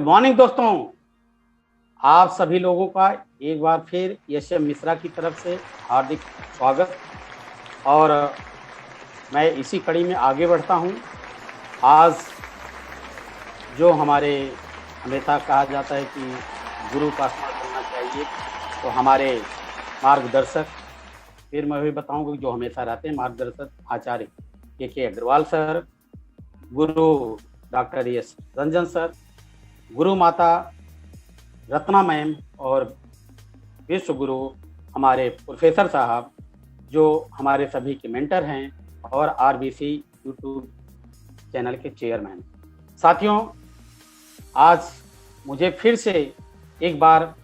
Morning दोस्तों। आप सभी लोगों का एक बार फिर यश मिश्रा की तरफ से हार्दिक स्वागत। और मैं इसी कड़ी में आगे बढ़ता हूं। आज जो हमारे हमेशा कहा जाता है कि गुरु का स्मरण करना चाहिए, तो हमारे मार्गदर्शक, फिर मैं भी बताऊंगा जो हमेशा रहते हैं मार्गदर्शक आचार्य के अग्रवाल सर, गुरु डॉक्टर एस रंजन सर, गुरु माता रत्ना मैम और विश्व गुरु हमारे प्रोफेसर साहब जो हमारे सभी के मेंटर हैं और आरबीसी यूट्यूब चैनल के चेयरमैन। साथियों, आज मुझे फिर से एक बार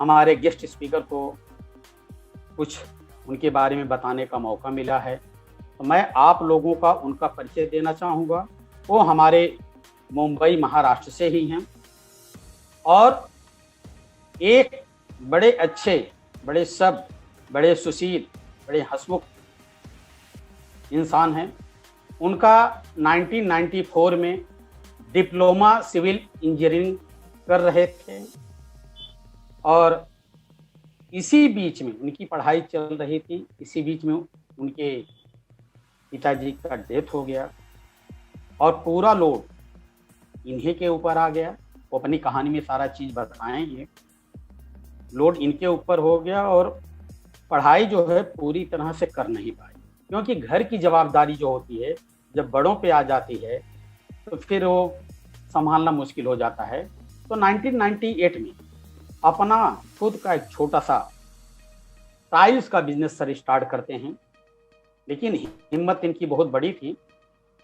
हमारे गेस्ट स्पीकर को कुछ उनके बारे में बताने का मौका मिला है, तो मैं आप लोगों का उनका परिचय देना चाहूँगा। वो हमारे मुंबई महाराष्ट्र से ही हैं और एक बड़े अच्छे, बड़े सब, बड़े सुशील, बड़े हंसमुख इंसान हैं। उनका 1994 में डिप्लोमा सिविल इंजीनियरिंग कर रहे थे और इसी बीच में उनकी पढ़ाई चल रही थी। इसी बीच में उनके पिताजी का डेथ हो गया और पूरा लोड इन्हीं के ऊपर आ गया। वो अपनी कहानी में सारा चीज़ बताएंगे। लोड इनके ऊपर हो गया और पढ़ाई जो है पूरी तरह से कर नहीं पाए, क्योंकि घर की जवाबदारी जो होती है जब बड़ों पे आ जाती है तो फिर वो संभालना मुश्किल हो जाता है। तो 1998 में अपना खुद का एक छोटा सा टाइल्स का बिजनेस सर स्टार्ट करते हैं, लेकिन हिम्मत इनकी बहुत बड़ी थी।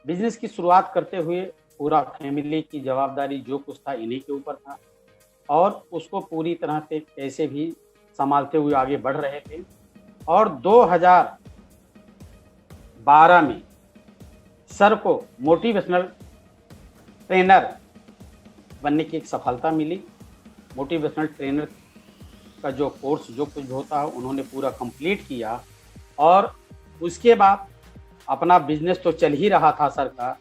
बिजनेस की शुरुआत करते हुए पूरा फैमिली की जवाबदारी जो कुछ था इन्हीं के ऊपर था और उसको पूरी तरह से कैसे भी संभालते हुए आगे बढ़ रहे थे। और 2012 में सर को मोटिवेशनल ट्रेनर बनने की एक सफलता मिली। मोटिवेशनल ट्रेनर का जो कोर्स जो कुछ होता है उन्होंने पूरा कंप्लीट किया और उसके बाद अपना बिजनेस तो चल ही रहा था सर का।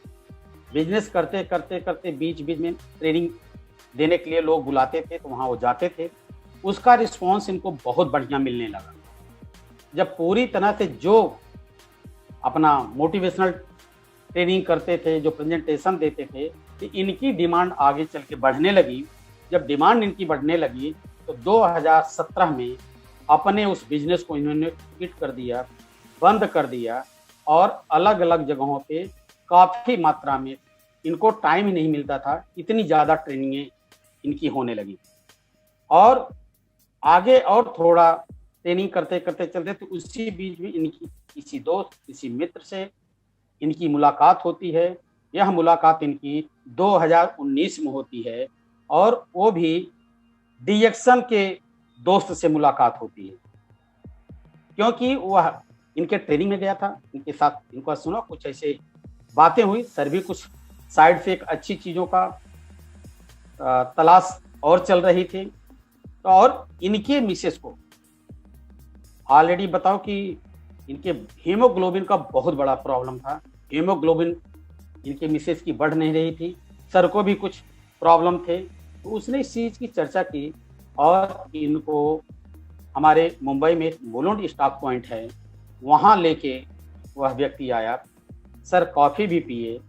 बिजनेस करते करते करते बीच बीच में ट्रेनिंग देने के लिए लोग बुलाते थे तो वहाँ वो जाते थे। उसका रिस्पॉन्स इनको बहुत बढ़िया मिलने लगा। जब पूरी तरह से जो अपना मोटिवेशनल ट्रेनिंग करते थे, जो प्रेजेंटेशन देते थे, तो इनकी डिमांड आगे चल के बढ़ने लगी। जब डिमांड इनकी बढ़ने लगी तो 2017 में अपने उस बिजनेस को इन्होंने क्विट कर दिया, बंद कर दिया और अलग अलग जगहों पे काफ़ी मात्रा में इनको टाइम ही नहीं मिलता था। इतनी ज़्यादा ट्रेनिंगें इनकी होने लगी और आगे और थोड़ा ट्रेनिंग करते करते चलते तो उसी बीच में इनकी किसी दोस्त, किसी मित्र से इनकी मुलाकात होती है। यह मुलाकात इनकी 2019 में होती है और वो भी डिएक्शन के दोस्त से मुलाकात होती है, क्योंकि वह इनके ट्रेनिंग में गया था। इनके साथ इनका सुना, कुछ ऐसे बातें हुई। सर भी कुछ साइड से एक अच्छी चीज़ों का तलाश और चल रही थी। तो और इनके मिसेस को ऑलरेडी बताओ कि इनके हीमोग्लोबिन का बहुत बड़ा प्रॉब्लम था। हीमोग्लोबिन इनके मिसेस की बढ़ नहीं रही थी। सर को भी कुछ प्रॉब्लम थे, तो उसने इस चीज़ की चर्चा की और इनको हमारे मुंबई में मोलुंड स्टॉक पॉइंट है, वहाँ लेके वह व्यक्ति आया। सर कॉफ़ी भी पिए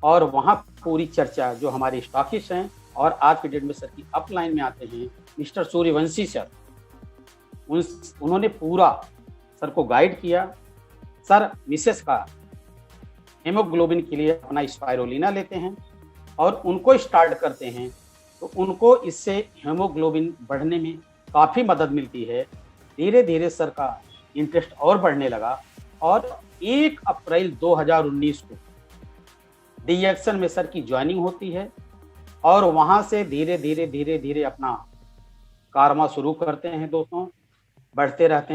और वहाँ पूरी चर्चा जो हमारे स्टॉकिस्ट हैं और आज की डेट में सर की अपलाइन में आते हैं मिस्टर सूर्यवंशी सर, उन्होंने पूरा सर को गाइड किया। सर मिसेस का हेमोग्लोबिन के लिए अपना स्पाइरोलिना लेते हैं और उनको स्टार्ट करते हैं, तो उनको इससे हेमोग्लोबिन बढ़ने में काफ़ी मदद मिलती है। धीरे धीरे सर का इंटरेस्ट और बढ़ने लगा और 1 अप्रैल 2019 को डिएक्शन में सर की ज्वाइनिंग होती है और वहाँ से धीरे धीरे धीरे धीरे अपना कारवा शुरू करते हैं। दोस्तों, बढ़ते रहते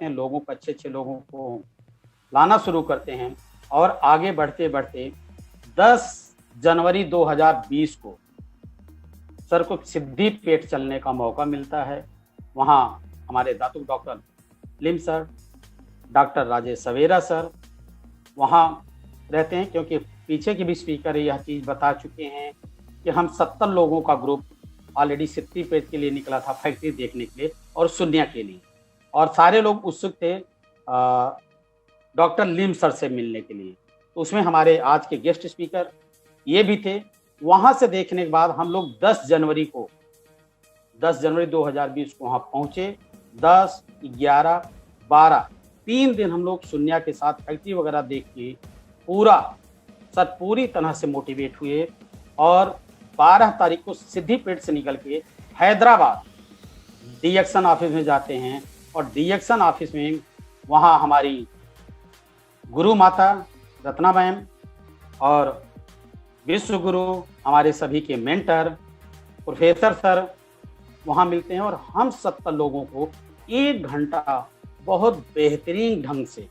हैं, लोगों को, अच्छे अच्छे लोगों को लाना शुरू करते हैं और आगे बढ़ते बढ़ते 10 जनवरी 2020 को सर को सिद्धि पेट चलने का मौका मिलता है। वहाँ हमारे दातुक डॉक्टर लिम सर, डॉक्टर राजेश सवेरा सर वहाँ रहते हैं, क्योंकि पीछे के भी स्पीकर यह चीज़ बता चुके हैं कि हम 70 लोगों का ग्रुप ऑलरेडी सिद्दीपेट के लिए निकला था, फैक्ट्री देखने के लिए और शून्य के लिए, और सारे लोग उत्सुक थे डॉक्टर लीम सर से मिलने के लिए। तो उसमें हमारे आज के गेस्ट स्पीकर ये भी थे। वहाँ से देखने के बाद हम लोग 10 जनवरी 2020 को वहाँ पहुँचे। 10, 11, 12 3 दिन हम लोग शून्य के साथ फैक्ट्री वगैरह देख के पूरी तरह से मोटिवेट हुए, और 12 तारीख को सिद्दीपेट से निकल के हैदराबाद डीएक्शन ऑफिस में जाते हैं, और डीएक्शन ऑफिस में वहाँ हमारी गुरु माता रत्ना मैम और विश्व गुरु हमारे सभी के मेंटर प्रोफेसर सर वहाँ मिलते हैं, और हम 70 लोगों को 1 घंटा बहुत बेहतरीन ढंग से,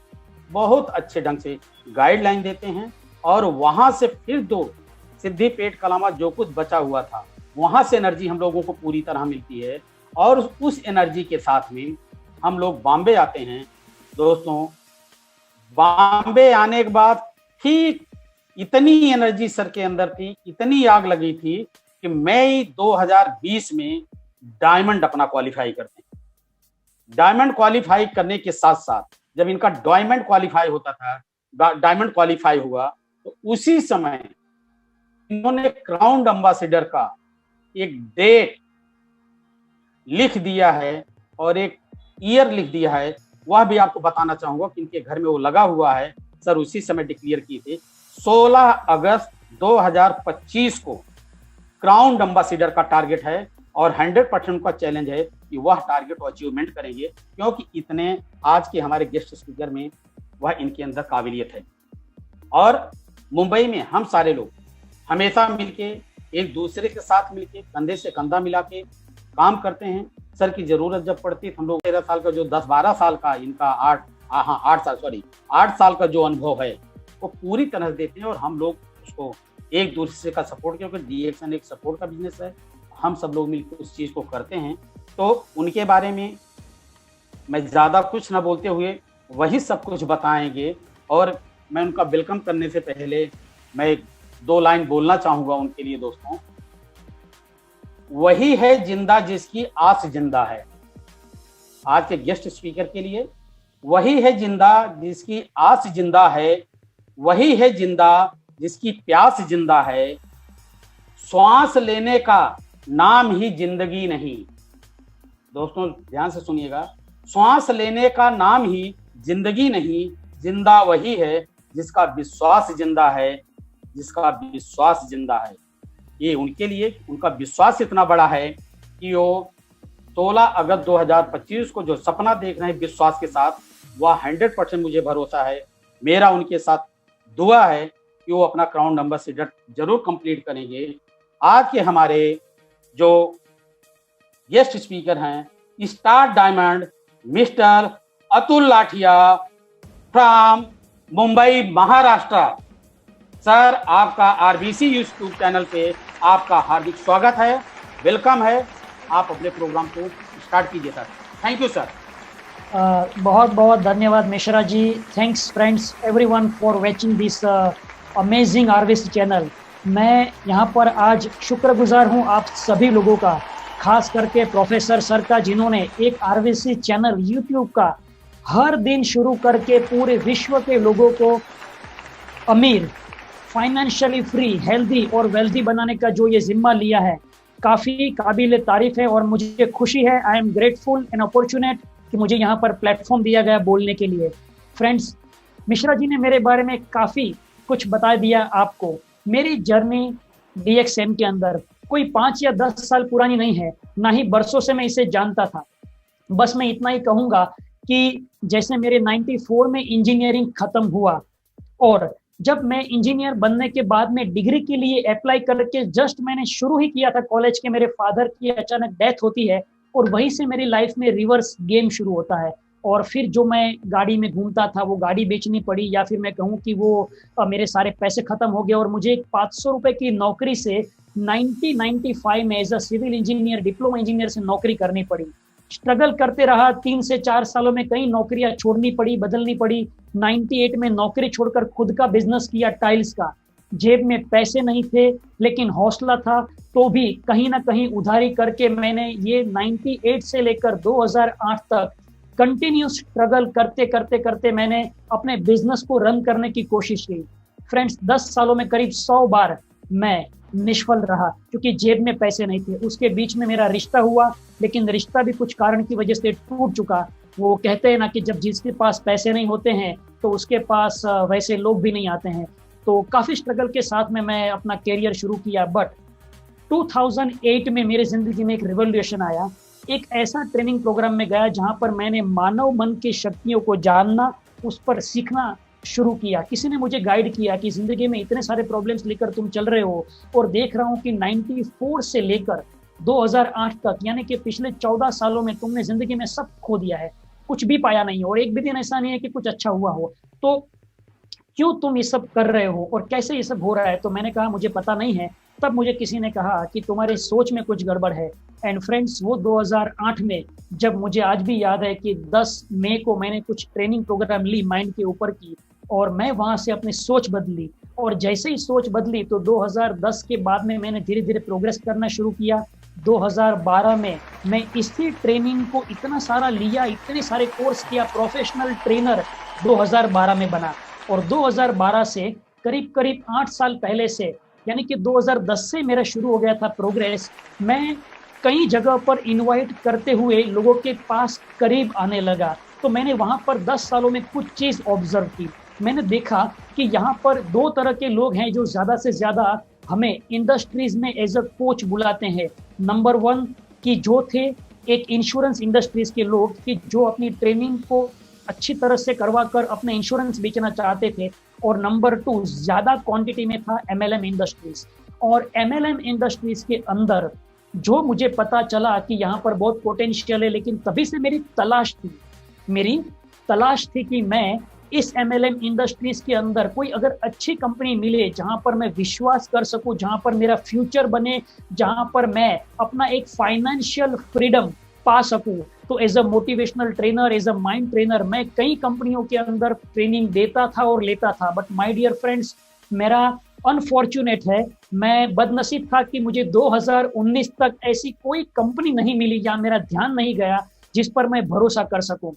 बहुत अच्छे ढंग से गाइडलाइन देते हैं। और वहाँ से फिर 2 सिद्दीपेट कलामा जो कुछ बचा हुआ था, वहाँ से एनर्जी हम लोगों को पूरी तरह मिलती है, और उस एनर्जी के साथ में हम लोग बॉम्बे आते हैं। दोस्तों, बॉम्बे आने के बाद ठीक इतनी एनर्जी सर के अंदर थी, इतनी आग लगी थी कि मई 2020 में डायमंड अपना क्वालिफाई करते हैं। डायमंड क्वालिफाई करने के साथ साथ जब इनका डायमंड क्वालिफाई होता था, डायमंड क्वालिफाई हुआ, तो उसी समय इन्होंने क्राउन एम्बेसडर का एक डेट लिख दिया है और एक ईयर लिख दिया है। वह भी आपको बताना चाहूंगा कि इनके घर में वो लगा हुआ है। सर उसी समय डिक्लेयर किए थे 16 अगस्त 2025 को क्राउन एम्बेसडर का टारगेट है, और 100% का चैलेंज है कि वह टारगेट को अचीवमेंट करेंगे, क्योंकि इतने आज के हमारे गेस्ट स्पीकर में वह इनके अंदर काबिलियत है। और मुंबई में हम सारे लोग हमेशा मिलके, एक दूसरे के साथ मिलके, कंधे से कंधा मिला के काम करते हैं। सर की जरूरत जब पड़ती है, हम लोग 13 साल का जो 10-12 साल का इनका 8 साल का जो अनुभव है वो पूरी तरह से देते हैं, और हम लोग उसको एक दूसरे का सपोर्ट, क्योंकि डीएक्शन एक सपोर्ट का बिजनेस है, हम सब लोग मिलकर उस चीज़ को करते हैं। तो उनके बारे में मैं ज़्यादा कुछ ना बोलते हुए वही सब कुछ बताएंगे, और मैं उनका वेलकम करने से पहले मैं 2 लाइन बोलना चाहूँगा उनके लिए। दोस्तों, वही है जिंदा जिसकी आस जिंदा है। आज के गेस्ट स्पीकर के लिए, वही है जिंदा जिसकी आस जिंदा है, वही है जिंदा जिसकी प्यास जिंदा है, श्वास लेने का नाम ही जिंदगी नहीं। दोस्तों ध्यान से सुनिएगा, श्वास लेने का नाम ही जिंदगी नहीं, जिंदा वही है जिसका विश्वास जिंदा है, जिसका विश्वास जिंदा है। ये उनके लिए उनका विश्वास इतना बड़ा है कि वो 16 अगस्त 2025 को जो सपना देख रहे हैं विश्वास के साथ, वह 100% मुझे भरोसा है, मेरा उनके साथ दुआ है कि वो अपना क्राउन एम्बेसडर जरूर कंप्लीट करेंगे। आज के हमारे जो गेस्ट स्पीकर हैं, star diamond mister Atul लाठिया from Mumbai Maharashtra. Sir, आपका आरबीसी यूट्यूब चैनल पे आपका हार्दिक स्वागत है, वेलकम है। आप अपने प्रोग्राम को स्टार्ट कीजिए सर। Thank you sir. बहुत बहुत धन्यवाद Mishra ji. Thanks friends everyone for watching this amazing RBC channel. मैं यहाँ पर आज शुक्रगुजार हूँ आप सभी लोगों का, खास करके प्रोफेसर सर का, जिन्होंने एक आरबीसी चैनल यूट्यूब का हर दिन शुरू करके पूरे विश्व के लोगों को अमीर, फाइनेंशियली फ्री, हेल्दी और वेल्दी बनाने का जो ये जिम्मा लिया है, काफ़ी काबिल तारीफ है। और मुझे खुशी है, आई एम ग्रेटफुल एंड अपॉर्चुनेट कि मुझे यहाँ पर प्लेटफॉर्म दिया गया बोलने के लिए। फ्रेंड्स, मिश्रा जी ने मेरे बारे में काफ़ी कुछ बता दिया आपको। मेरी जर्नी डीएक्सएम के अंदर कोई 5 या 10 साल पुरानी नहीं है, ना ही बरसों से मैं इसे जानता था। बस मैं इतना ही कहूँगा कि जैसे मेरे 94 में इंजीनियरिंग ख़त्म हुआ, और जब मैं इंजीनियर बनने के बाद में डिग्री के लिए अप्लाई करके जस्ट मैंने शुरू ही किया था कॉलेज के, मेरे फादर की अचानक डेथ होती है, और वहीं से मेरी लाइफ में रिवर्स गेम शुरू होता है। और फिर जो मैं गाड़ी में घूमता था वो गाड़ी बेचनी पड़ी, या फिर मैं कहूँ कि वो मेरे सारे पैसे खत्म हो गए, और मुझे 500 रुपये की नौकरी से 1995 में as a civil engineer, diploma engineer से नौकरी करनी पड़ी। स्ट्रगल करते रहा, 3 से 4 सालों में कई नौकरियां छोड़नी पड़ी, बदलनी पड़ी। 98 में नौकरी छोड़कर खुद का बिजनेस किया टाइल्स का। जेब में पैसे नहीं थे लेकिन हौसला था, तो भी कहीं ना कहीं उधारी करके मैंने ये 98 से लेकर 2008 तक कंटिन्यूस स्ट्रगल करते करते करते मैंने अपने बिजनेस को रन करने की कोशिश की। फ्रेंड्स, 10 सालों में करीब 100 बार मैं निष्फल रहा क्योंकि जेब में पैसे नहीं थे। उसके बीच में मेरा रिश्ता हुआ, लेकिन रिश्ता भी कुछ कारण की वजह से टूट चुका। वो कहते हैं ना कि जब जिसके पास पैसे नहीं होते हैं तो उसके पास वैसे लोग भी नहीं आते हैं। तो काफ़ी स्ट्रगल के साथ में मैं अपना करियर शुरू किया, बट 2008 में मेरे ज़िंदगी में एक रिवोल्यूशन आया। एक ऐसा ट्रेनिंग प्रोग्राम में गया जहां पर मैंने मानव मन की शक्तियों को जानना, उस पर सीखना शुरू किया। किसी ने मुझे गाइड किया कि ज़िंदगी में इतने सारे प्रॉब्लम्स लेकर तुम चल रहे हो और देख रहा हूँ कि 94 से लेकर 2008 तक, यानी कि पिछले 14 सालों में तुमने ज़िंदगी में सब खो दिया है, कुछ भी पाया नहीं हो और एक भी दिन ऐसा नहीं है कि कुछ अच्छा हुआ हो। तो क्यों तुम ये सब कर रहे हो और कैसे ये सब हो रहा है? तो मैंने कहा मुझे पता नहीं है। तब मुझे किसी ने कहा कि तुम्हारी सोच में कुछ गड़बड़ है। एंड फ्रेंड्स, वो 2008 में, जब मुझे आज भी याद है कि 10 मई को मैंने कुछ ट्रेनिंग प्रोग्राम ली माइंड के ऊपर की, और मैं वहां से अपनी सोच बदली। और जैसे ही सोच बदली तो 2010 के बाद में मैंने धीरे धीरे प्रोग्रेस करना शुरू किया। 2012 में मैं इसी ट्रेनिंग को इतना सारा लिया, इतने सारे कोर्स किया, प्रोफेशनल ट्रेनर 2012 में बना। और 2012 से करीब करीब 8 साल पहले से, यानी कि 2010 से मेरा शुरू हो गया था प्रोग्रेस। मैं कई जगह पर इनवाइट करते हुए लोगों के पास करीब आने लगा। तो मैंने वहां पर 10 सालों में कुछ चीज़ ऑब्जर्व की। मैंने देखा कि यहाँ पर दो तरह के लोग हैं जो ज़्यादा से ज़्यादा हमें इंडस्ट्रीज में एज अ कोच बुलाते हैं। नंबर 1 कि जो थे एक इंश्योरेंस इंडस्ट्रीज के लोग कि जो अपनी ट्रेनिंग को अच्छी तरह से करवा कर अपने इंश्योरेंस बेचना चाहते थे। और नंबर 2 ज़्यादा क्वांटिटी में था एमएलएम इंडस्ट्रीज। और एमएलएम इंडस्ट्रीज के अंदर जो मुझे पता चला कि यहाँ पर बहुत पोटेंशियल है, लेकिन तभी से मेरी तलाश थी कि मैं इस एमएलएम इंडस्ट्रीज के अंदर कोई अगर अच्छी कंपनी मिले जहां पर मैं विश्वास कर सकूं, जहां पर मेरा फ्यूचर बने, जहां पर मैं अपना एक फाइनेंशियल फ्रीडम पा सकूं। तो as a motivational trainer, as a mind trainer, मैं कई कंपनियों के अंदर ट्रेनिंग देता था और लेता था। बट माय डियर फ्रेंड्स, मेरा अनफॉर्चुनेट है, मैं बदनसीब था कि मुझे 2019 तक ऐसी कोई कंपनी नहीं मिली या मेरा ध्यान नहीं गया जिस पर मैं भरोसा कर सकूं।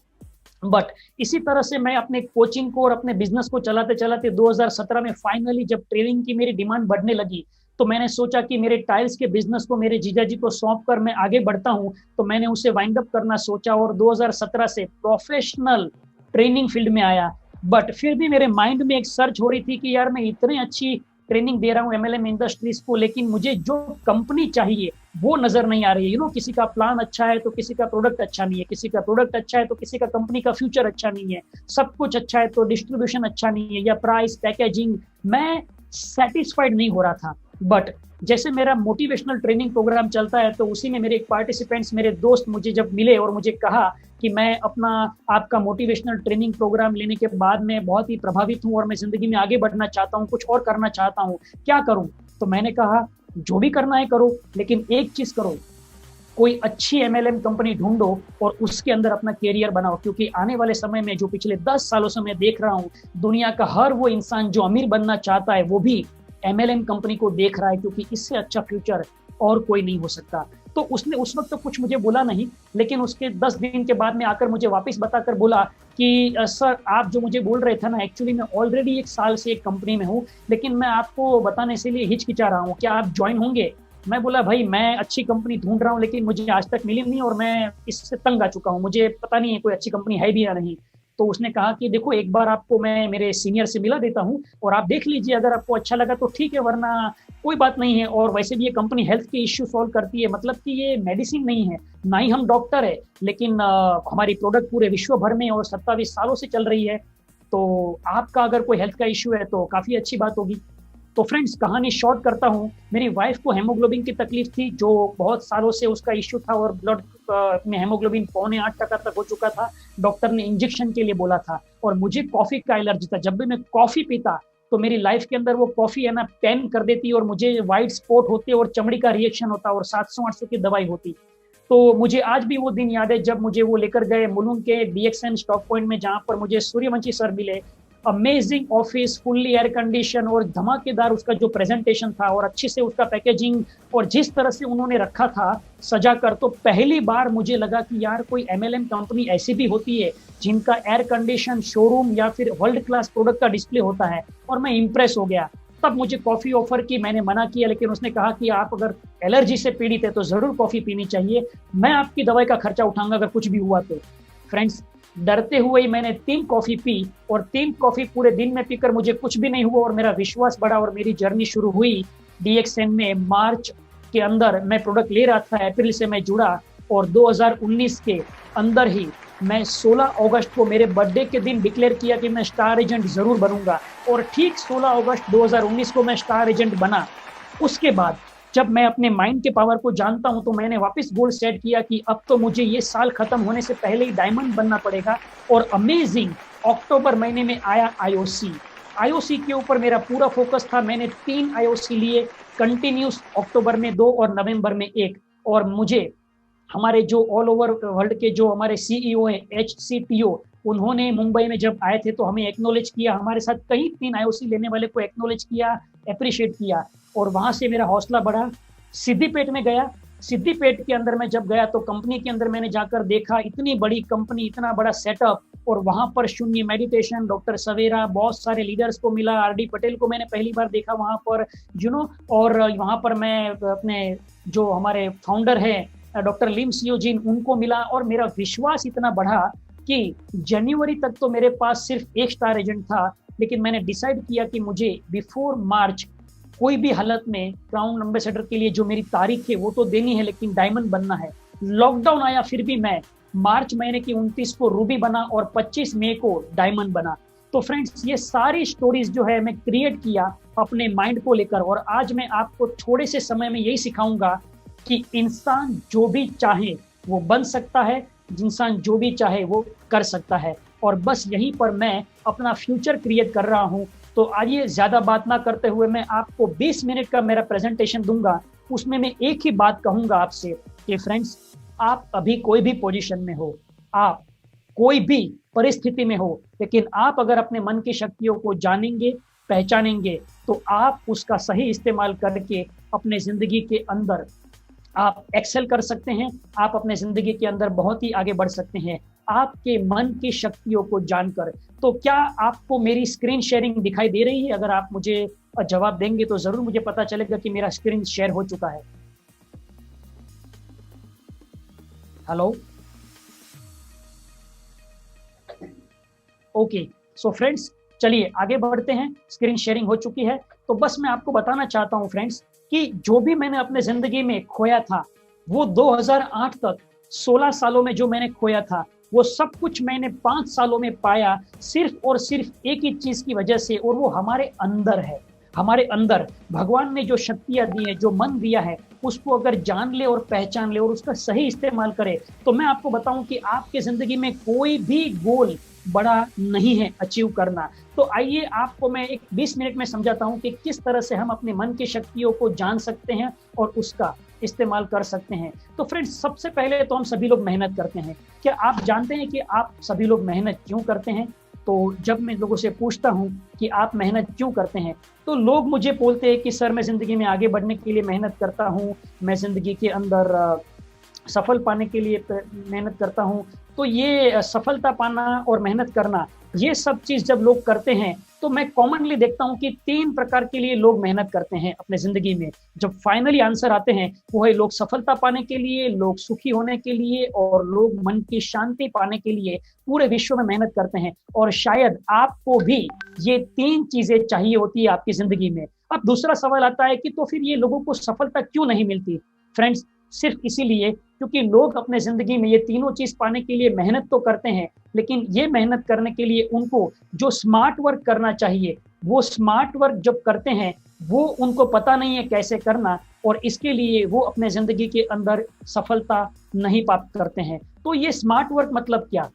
बट इसी तरह से मैं अपने कोचिंग को और अपने बिजनेस को चलाते चलाते 2017 में फाइनली जब ट्रेनिंग की मेरी डिमांड बढ़ने लगी, तो मैंने सोचा कि मेरे टाइल्स के बिजनेस को मेरे जीजा जी को सौंप कर मैं आगे बढ़ता हूं। तो मैंने उसे वाइंड अप करना सोचा और 2017 से प्रोफेशनल ट्रेनिंग फील्ड में आया। बट फिर भी मेरे माइंड में एक सर्च हो रही थी कि यार मैं इतनी अच्छी ट्रेनिंग दे रहा हूँ एमएलएम इंडस्ट्रीज को, लेकिन मुझे जो कंपनी चाहिए वो नजर नहीं आ रही है। किसी का प्लान अच्छा है तो किसी का प्रोडक्ट अच्छा नहीं है, किसी का प्रोडक्ट अच्छा है तो किसी का कंपनी का फ्यूचर अच्छा नहीं है, सब कुछ अच्छा है तो डिस्ट्रीब्यूशन अच्छा नहीं है या प्राइस पैकेजिंग। मैं सेटिस्फाइड नहीं हो रहा था। बट जैसे मेरा मोटिवेशनल ट्रेनिंग प्रोग्राम चलता है तो उसी में मेरे पार्टिसिपेंट्स, मेरे दोस्त मुझे जब मिले और मुझे कहा कि मैं अपना आपका मोटिवेशनल ट्रेनिंग प्रोग्राम लेने के बाद में बहुत ही प्रभावित हूँ और मैं जिंदगी में आगे बढ़ना चाहता हूँ, कुछ और करना चाहता हूँ, क्या करूँ? तो मैंने कहा जो भी करना है करो, लेकिन एक चीज करो, कोई अच्छी एमएलएम कंपनी ढूंढो और उसके अंदर अपना कैरियर बनाओ। क्योंकि आने वाले समय में जो पिछले 10 सालों से मैं देख रहा हूँ, दुनिया का हर वो इंसान जो अमीर बनना चाहता है वो भी एमएलएम कंपनी को देख रहा है, क्योंकि इससे अच्छा फ्यूचर और कोई नहीं हो सकता। तो उसने उस वक्त तो कुछ मुझे बोला नहीं, लेकिन उसके 10 दिन के बाद में आकर मुझे वापस बताकर बोला कि सर आप जो मुझे बोल रहे थे ना, एक्चुअली मैं ऑलरेडी 1 साल से एक कंपनी में हूँ, लेकिन मैं आपको बताने से लिए हिचकिचा रहा हूँ, क्या आप ज्वाइन होंगे? मैं बोला भाई मैं अच्छी कंपनी ढूंढ रहा हूँ लेकिन मुझे आज तक मिली नहीं और मैं इससे तंग आ चुका हूँ, मुझे पता नहीं है कोई अच्छी कंपनी है भी या नहीं। तो उसने कहा कि देखो एक बार आपको मैं मेरे सीनियर से मिला देता हूँ और आप देख लीजिए, अगर आपको अच्छा लगा तो ठीक है, वरना कोई बात नहीं है। और वैसे भी ये कंपनी हेल्थ के इश्यू सॉल्व करती है, मतलब कि ये मेडिसिन नहीं है, ना ही हम डॉक्टर है, लेकिन हमारी प्रोडक्ट पूरे विश्व भर में और 27 सालों से चल रही है। तो आपका अगर कोई हेल्थ का इश्यू है तो काफ़ी अच्छी बात होगी। तो फ्रेंड्स कहानी शॉर्ट करता हूँ, मेरी वाइफ को हेमोग्लोबिन की तकलीफ थी जो बहुत सालों से उसका इश्यू था और ब्लड में हेमोग्लोबिन 7.25% तक हो चुका था। डॉक्टर ने इंजेक्शन के लिए बोला था और मुझे कॉफी का एलर्जी था। जब भी मैं कॉफी पीता तो मेरी लाइफ के अंदर वो कॉफी है ना पेन कर देती और मुझे वाइट स्पॉट होते और चमड़ी का रिएक्शन होता और 700-800 की दवाई होती। तो मुझे आज भी वो दिन याद है जब मुझे वो लेकर गए मुलुंग के डीएक्सएन स्टॉक पॉइंट में, जहाँ पर मुझे सूर्यवंशी सर मिले amazing office, fully air condition और धमाकेदार उसका जो प्रेजेंटेशन था और अच्छी से उसका पैकेजिंग और जिस तरह से उन्होंने रखा था सजा कर, तो पहली बार मुझे लगा कि यार कोई एमएलएम कंपनी ऐसी भी होती है जिनका एयर कंडीशन शोरूम या फिर वर्ल्ड क्लास प्रोडक्ट का डिस्प्ले होता है, और मैं इंप्रेस हो गया। तब मुझे कॉफी ऑफर की, मैंने मना किया, लेकिन उसने कहा कि आप अगर एलर्जी से पीड़ित है तो जरूर कॉफी पीनी चाहिए, मैं आपकी दवाई का खर्चा उठाऊंगा अगर कुछ भी हुआ तो। फ्रेंड्स, डरते हुए ही मैंने 3 कॉफी पी और 3 कॉफी पूरे दिन में पीकर मुझे कुछ भी नहीं हुआ और मेरा विश्वास बढ़ा और मेरी जर्नी शुरू हुई डीएक्सएन में। मार्च के अंदर मैं प्रोडक्ट ले रहा था, अप्रैल से मैं जुड़ा और 2019 के अंदर ही मैं 16 अगस्त को मेरे बर्थडे के दिन डिक्लेयर किया कि मैं स्टार एजेंट जरूर बनूंगा, और ठीक 16 अगस्त 2019 को मैं स्टार एजेंट बना। उसके बाद जब मैं अपने माइंड के पावर को जानता हूं तो मैंने वापस गोल सेट किया कि अब तो मुझे ये साल खत्म होने से पहले ही डायमंड बनना पड़ेगा, और अमेजिंग अक्टूबर महीने में आया आईओसी के ऊपर मेरा पूरा फोकस था। मैंने 3 आईओसी लिए कंटिन्यूस, अक्टूबर में 2 और नवंबर में 1। और मुझे हमारे जो ऑल ओवर वर्ल्ड के जो हमारे सीईओ हैं, HCTO, उन्होंने मुंबई में जब आए थे तो हमें एक्नोलेज किया, हमारे साथ कई 3 आईओसी लेने वाले को एक्नोलेज किया, अप्रिशिएट किया, और वहां से मेरा हौसला बढ़ा। सिद्दीपेट में गया, सिद्दीपेट के अंदर मैं जब गया तो कंपनी के अंदर मैंने जाकर देखा इतनी बड़ी कंपनी, इतना बड़ा सेटअप, और वहां पर शून्य मेडिटेशन, डॉक्टर सवेरा, बहुत सारे लीडर्स को मिला, RD पटेल को मैंने पहली बार देखा वहां पर, और वहां पर मैं अपने जो हमारे फाउंडर है डॉक्टर लिम सियोजिन, उनको मिला, और मेरा विश्वास इतना बढ़ा कि जनवरी तक तो मेरे पास सिर्फ 1 स्टार एजेंट था, लेकिन मैंने डिसाइड किया कि मुझे बिफोर मार्च कोई भी हालत में क्राउन एम्बेसडर के लिए जो मेरी तारीख है वो तो देनी है, लेकिन डायमंड बनना है। लॉकडाउन आया फिर भी मैं मार्च महीने की 29 को रूबी बना और 25 मई को डायमंड बना। तो फ्रेंड्स, ये सारी स्टोरीज जो है मैं क्रिएट किया अपने माइंड को लेकर, और आज मैं आपको थोड़े से समय में यही सिखाऊंगा कि इंसान जो भी चाहे वो बन सकता है, इंसान जो भी चाहे वो कर सकता है, और बस यहीं पर मैं अपना फ्यूचर क्रिएट कर रहा हूं। तो आइए ज्यादा बात ना करते हुए मैं आपको 20 मिनट का मेरा प्रेजेंटेशन दूंगा, उसमें मैं एक ही बात कहूंगा आपसे कि फ्रेंड्स, आप अभी कोई भी पोजीशन में हो, आप कोई भी परिस्थिति में हो, लेकिन आप अगर अपने मन की शक्तियों को जानेंगे, पहचानेंगे, तो आप उसका सही इस्तेमाल करके अपने जिंदगी के अंदर आप एक्सेल कर सकते हैं, आप अपने जिंदगी के अंदर बहुत ही आगे बढ़ सकते हैं आपके मन की शक्तियों को जानकर। तो क्या आपको मेरी स्क्रीन शेयरिंग दिखाई दे रही है? अगर आप मुझे जवाब देंगे तो जरूर मुझे पता चलेगा कि मेरा स्क्रीन शेयर हो चुका है। Hello, okay. सो फ्रेंड्स, चलिए आगे बढ़ते हैं। स्क्रीन शेयरिंग हो चुकी है, तो बस मैं आपको बताना चाहता हूं फ्रेंड्स कि जो भी मैंने अपने जिंदगी में खोया था वो 2008 तक 16 सालों में जो मैंने खोया था वो सब कुछ मैंने 5 सालों में पाया, सिर्फ और सिर्फ एक ही चीज की वजह से, और वो हमारे अंदर है। हमारे अंदर भगवान ने जो शक्तियां दी है, जो मन दिया है, उसको अगर जान ले और पहचान ले और उसका सही इस्तेमाल करे, तो मैं आपको बताऊं कि आपके जिंदगी में कोई भी गोल बड़ा नहीं है अचीव करना। तो आइए आपको मैं एक 20 मिनट में समझाता हूं कि किस तरह से हम अपने मन की शक्तियों को जान सकते हैं और उसका इस्तेमाल कर सकते हैं। तो फ्रेंड्स, सबसे पहले तो हम सभी लोग मेहनत करते हैं। क्या आप जानते हैं कि आप सभी लोग मेहनत क्यों करते हैं? तो जब मैं लोगों से पूछता हूं कि आप मेहनत क्यों करते हैं, तो लोग मुझे बोलते हैं कि सर, मैं जिंदगी में आगे बढ़ने के लिए मेहनत करता हूं, मैं जिंदगी के अंदर सफल पाने के लिए मेहनत करता हूं। तो ये सफलता पाना और मेहनत करना, ये सब चीज जब लोग करते हैं तो मैं कॉमनली देखता हूं कि 3 प्रकार के लिए लोग मेहनत करते हैं अपने जिंदगी में। जब फाइनली आंसर आते हैं वो है लोग सफलता पाने के लिए, लोग सुखी होने के लिए, और लोग मन की शांति पाने के लिए पूरे विश्व में मेहनत करते हैं। और शायद आपको भी ये 3 चीजें चाहिए होती है आपकी जिंदगी में। अब दूसरा सवाल आता है कि तो फिर ये लोगों को सफलता क्यों नहीं मिलती? फ्रेंड्स, सिर्फ इसीलिए क्योंकि लोग अपने जिंदगी में ये तीनों चीज पाने के लिए मेहनत तो करते हैं, लेकिन ये मेहनत करने के लिए उनको जो स्मार्ट वर्क करना चाहिए, वो स्मार्ट वर्क जब करते हैं वो उनको पता नहीं है कैसे करना, और इसके लिए वो अपने जिंदगी के अंदर सफलता नहीं प्राप्त करते हैं। तो ये स्मार्ट वर्क मतलब क्या?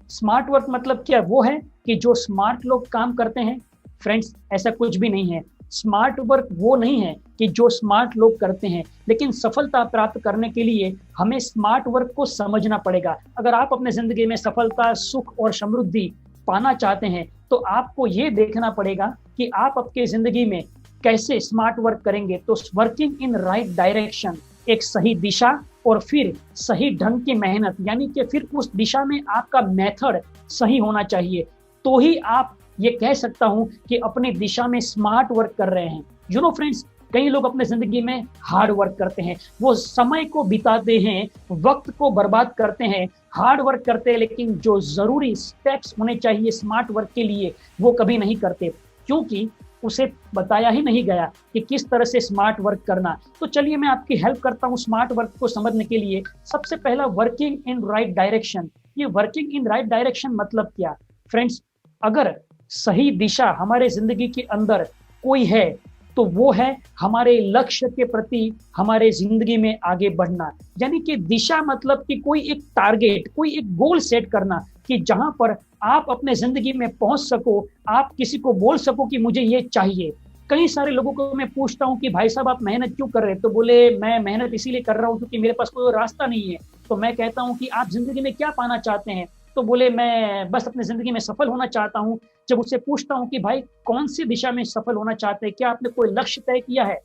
स्मार्ट वर्क मतलब क्या? वो है कि जो स्मार्ट लोग काम करते हैं। फ्रेंड्स, ऐसा कुछ भी नहीं है। स्मार्ट वर्क वो नहीं है कि जो स्मार्ट लोग करते हैं, लेकिन सफलता प्राप्त करने के लिए हमें स्मार्ट वर्क को समझना पड़ेगा। अगर आप अपने जिंदगी में सफलता, सुख और समृद्धि पाना चाहते हैं तो आपको ये देखना पड़ेगा कि आप अपनी जिंदगी में कैसे स्मार्ट वर्क करेंगे। तो वर्किंग इन राइट डायरेक्शन, एक सही दिशा और फिर सही ढंग की मेहनत, यानी कि फिर उस दिशा में आपका मेथड सही होना चाहिए, तो ही आप ये कह सकता हूं कि अपनी दिशा में स्मार्ट वर्क कर रहे हैं। यू नो फ्रेंड्स, कई लोग अपने जिंदगी में हार्ड वर्क करते हैं, वो समय को बिताते हैं, वक्त को बर्बाद करते हैं, हार्ड वर्क करते हैं, लेकिन जो जरूरी स्टेप्स होने चाहिए स्मार्ट वर्क के लिए वो कभी नहीं करते, क्योंकि उसे बताया ही नहीं गया कि किस तरह से स्मार्ट वर्क करना। तो चलिए मैं आपकी हेल्प करता हूँ स्मार्ट वर्क को समझने के लिए। सबसे पहला, वर्किंग इन राइट डायरेक्शन। ये वर्किंग इन राइट डायरेक्शन मतलब क्या फ्रेंड्स? अगर सही दिशा हमारे जिंदगी के अंदर कोई है तो वो है हमारे लक्ष्य के प्रति हमारे जिंदगी में आगे बढ़ना। यानी कि दिशा मतलब कि कोई एक टारगेट, कोई एक गोल सेट करना कि जहां पर आप अपने जिंदगी में पहुंच सको, आप किसी को बोल सको कि मुझे ये चाहिए। कई सारे लोगों को मैं पूछता हूं कि भाई साहब आप मेहनत क्यों कर रहे हैं, तो बोले मैं मेहनत इसीलिए कर रहा हूं क्योंकि मेरे पास कोई रास्ता नहीं है। तो मैं कहता हूं कि आप जिंदगी में क्या पाना चाहते हैं, तो बोले मैं बस अपनी जिंदगी में सफल होना चाहता हूं। जब उससे पूछता हूं कि भाई कौन सी दिशा में सफल होना चाहते हैं, क्या आपने कोई लक्ष्य तय किया है,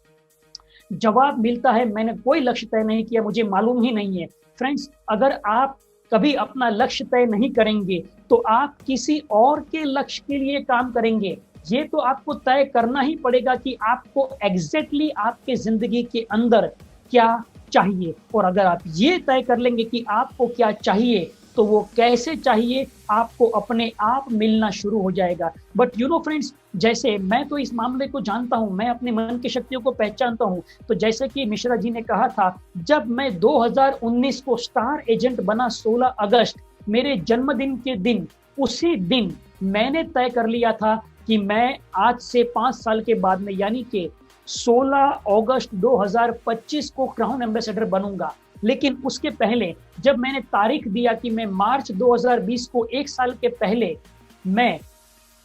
जवाब मिलता है मैंने कोई लक्ष्य तय नहीं किया, मुझे मालूम ही नहीं है। फ्रेंड्स, अगर आप कभी अपना लक्ष्य तय नहीं करेंगे तो आप किसी और के लक्ष्य के लिए काम करेंगे। ये तो आपको तय करना ही पड़ेगा कि आपको एग्जैक्टली आपके जिंदगी के अंदर क्या चाहिए। और अगर आप ये तय कर लेंगे कि आपको क्या चाहिए तो वो कैसे चाहिए आपको अपने आप मिलना शुरू हो जाएगा। बट यू नो फ्रेंड्स, जैसे मैं तो इस मामले को जानता हूं, मैं अपने मन की शक्तियों को पहचानता हूं। तो जैसे कि मिश्रा जी ने कहा था, जब मैं 2019 को स्टार एजेंट बना 16 अगस्त मेरे जन्मदिन के दिन, उसी दिन मैंने तय कर लिया था कि मैं आज से 5 साल के बाद में यानी कि 16 अगस्त 2025 को क्राउन एम्बेसडर बनूंगा। लेकिन उसके पहले जब मैंने तारीख दिया कि मैं मार्च 2020 को 1 साल के पहले मैं